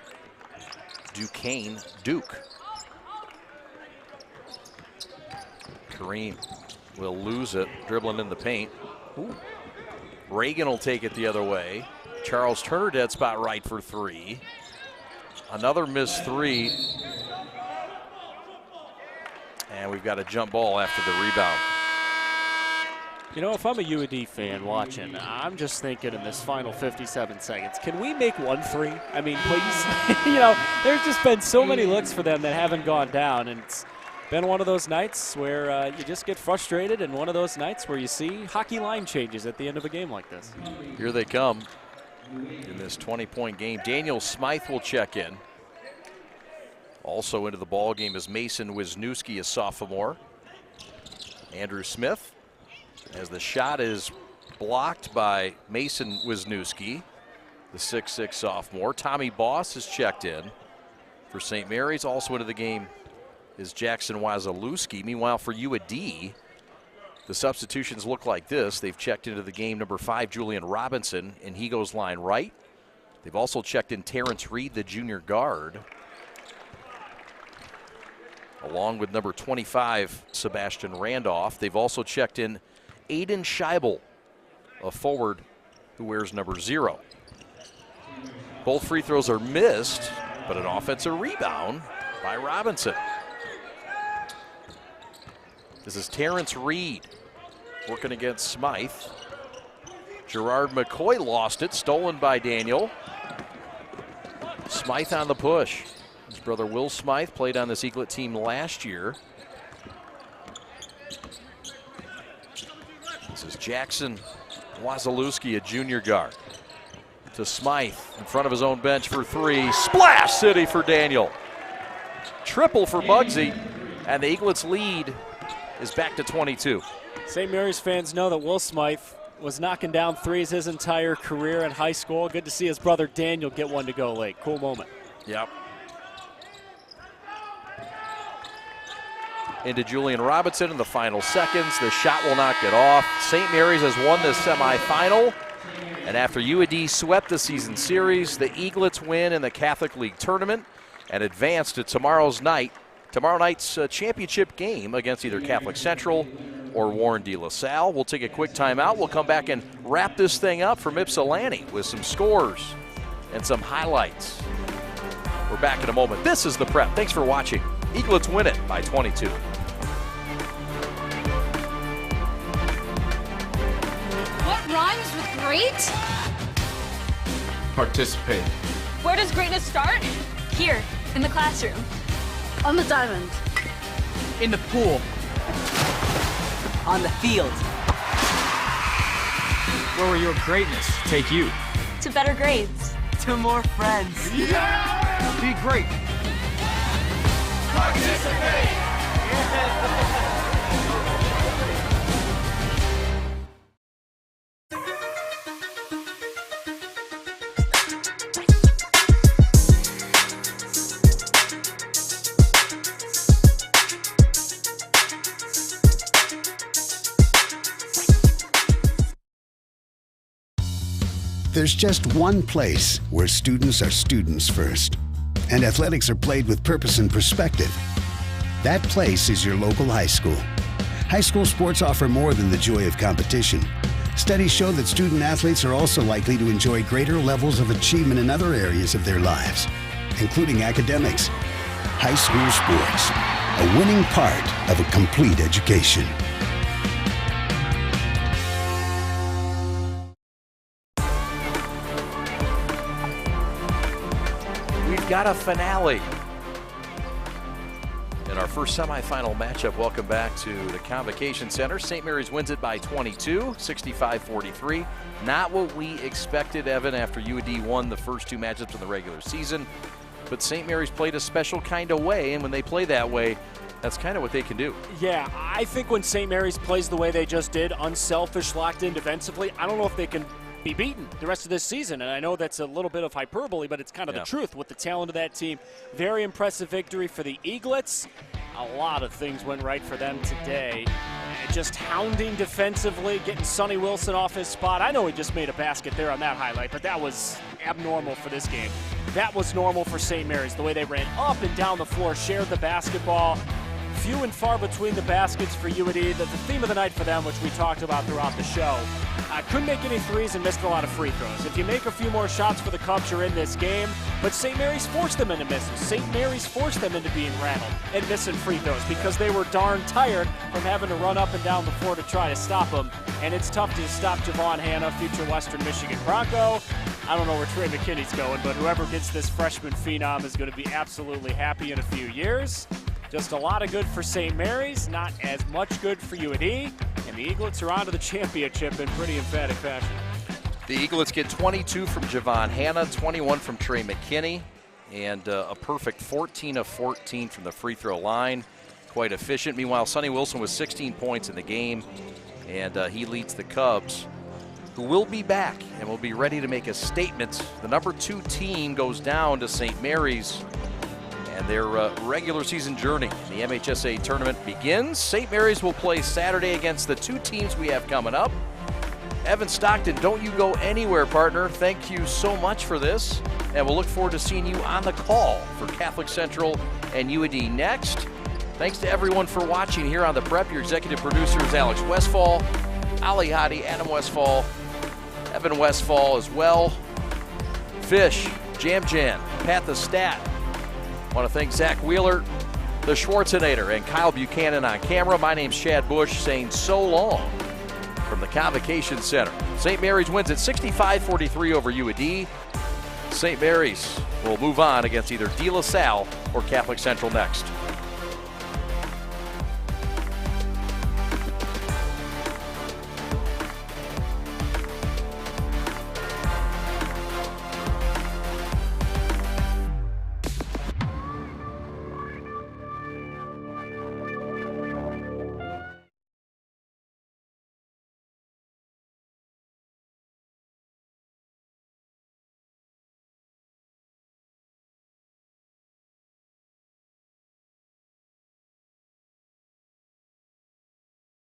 Duquesne Duke. Kareem will lose it, dribbling in the paint. Ooh. Reagan will take it the other way. Charles Turner dead spot right for 3. Another missed 3. And we've got a jump ball after the rebound. You know, if I'm a UAD fan watching, I'm just thinking in this final 57 seconds, can we make 1 3? I mean, please. You know, there's just been so many looks for them that haven't gone down, and it's been one of those nights where you just get frustrated and one of those nights where you see hockey line changes at the end of a game like this. Here they come in this 20-point game. Daniel Smythe will check in. Also into the ball game is Mason Wisniewski, a sophomore. Andrew Smith, as the shot is blocked by Mason Wisniewski, the 6'6 sophomore. Tommy Boss is checked in for St. Mary's. Also into the game is Jackson Wazalewski. Meanwhile, for UAD, the substitutions look like this. They've checked into the game number 5, Julian Robinson, and he goes line right. They've also checked in Terrence Reed, the junior guard, along with number 25, Sebastian Randolph. They've also checked in Aiden Scheibel, a forward who wears number 0. Both free throws are missed, but an offensive rebound by Robinson. This is Terrence Reed working against Smythe. Gerard McCoy lost it, stolen by Daniel. Smythe on the push. brother Will Smythe played on this Eaglet team last year. This is Jackson Wazalewski, a junior guard. To Smythe in front of his own bench for three. Splash City for Daniel. Triple for Bugsy, and the Eaglets lead is back to 22. St. Mary's fans know that Will Smythe was knocking down threes his entire career in high school. Good to see his brother Daniel get one to go late. Cool moment. Yep. Into Julian Robinson in the final seconds. The shot will not get off. St. Mary's has won this semifinal. And after UAD swept the season series, the Eaglets win in the Catholic League tournament and advance to tomorrow night's championship game against either Catholic Central or Warren de La Salle. We'll take a quick timeout. We'll come back and wrap this thing up from Ypsilanti with some scores and some highlights. We're back in a moment. This is the Prep. Thanks for watching. Eaglets win it by 22. What rhymes with great? Participate. Where does greatness start? Here, in the classroom. On the diamond. In the pool. On the field. Where will your greatness take you? To better grades. To more friends. Yeah! Be great. Participate. There's just one place where students are students first, and athletics are played with purpose and perspective. That place is your local high school. High school sports offer more than the joy of competition. Studies show that student athletes are also likely to enjoy greater levels of achievement in other areas of their lives, including academics. High school sports, a winning part of a complete education. Got a finale in our first semifinal matchup. Welcome back to the Convocation Center. St. Mary's wins it by 22, 65-43. Not what we expected, Evan, after UAD won the first two matchups in the regular season. But St. Mary's played a special kind of way, and when they play that way, that's kind of what they can do. Yeah, I think when St. Mary's plays the way they just did, unselfish, locked in defensively, I don't know if they can be beaten the rest of this season. And I know that's a little bit of hyperbole, but it's kind of the truth with the talent of that team. Very impressive victory for the Eaglets. A lot of things went right for them today. Just hounding defensively, getting Sonny Wilson off his spot. I know he just made a basket there on that highlight, but that was abnormal for this game. That was normal for St. Mary's, the way they ran up and down the floor, shared the basketball. Few and far between the baskets for UAD. The theme of the night for them, which we talked about throughout the show. Couldn't make any threes and missed a lot of free throws. If you make a few more shots for the Cubs, you're in this game. But St. Mary's forced them into misses. St. Mary's forced them into being rattled and missing free throws because they were darn tired from having to run up and down the floor to try to stop them. And it's tough to stop Javon Hanna, future Western Michigan Bronco. I don't know where Trey McKinney's going, but whoever gets this freshman phenom is going to be absolutely happy in a few years. Just a lot of good for St. Mary's, not as much good for UAD, and the Eaglets are on to the championship in pretty emphatic fashion. The Eaglets get 22 from Javon Hanna, 21 from Trey McKinney, and a perfect 14 of 14 from the free throw line. Quite efficient. Meanwhile, Sonny Wilson was 16 points in the game, and he leads the Cubs, who will be back and will be ready to make a statement. The number 2 team goes down to St. Mary's, and their regular season journey in the MHSA tournament begins. St. Mary's will play Saturday against the 2 teams we have coming up. Evan Stockton, don't you go anywhere, partner. Thank you so much for this, and we'll look forward to seeing you on the call for Catholic Central and UAD next. Thanks to everyone for watching here on The Prep. Your executive producer is Alex Westfall, Ali Hadi, Adam Westfall, Evan Westfall as well, Fish, Jam Jan, Pat the Stat. I want to thank Zach Wheeler, the Schwarzenator, and Kyle Buchanan on camera. My name's Chad Bush saying so long from the Convocation Center. St. Mary's wins at 65-43 over UAD. St. Mary's will move on against either De La Salle or Catholic Central next.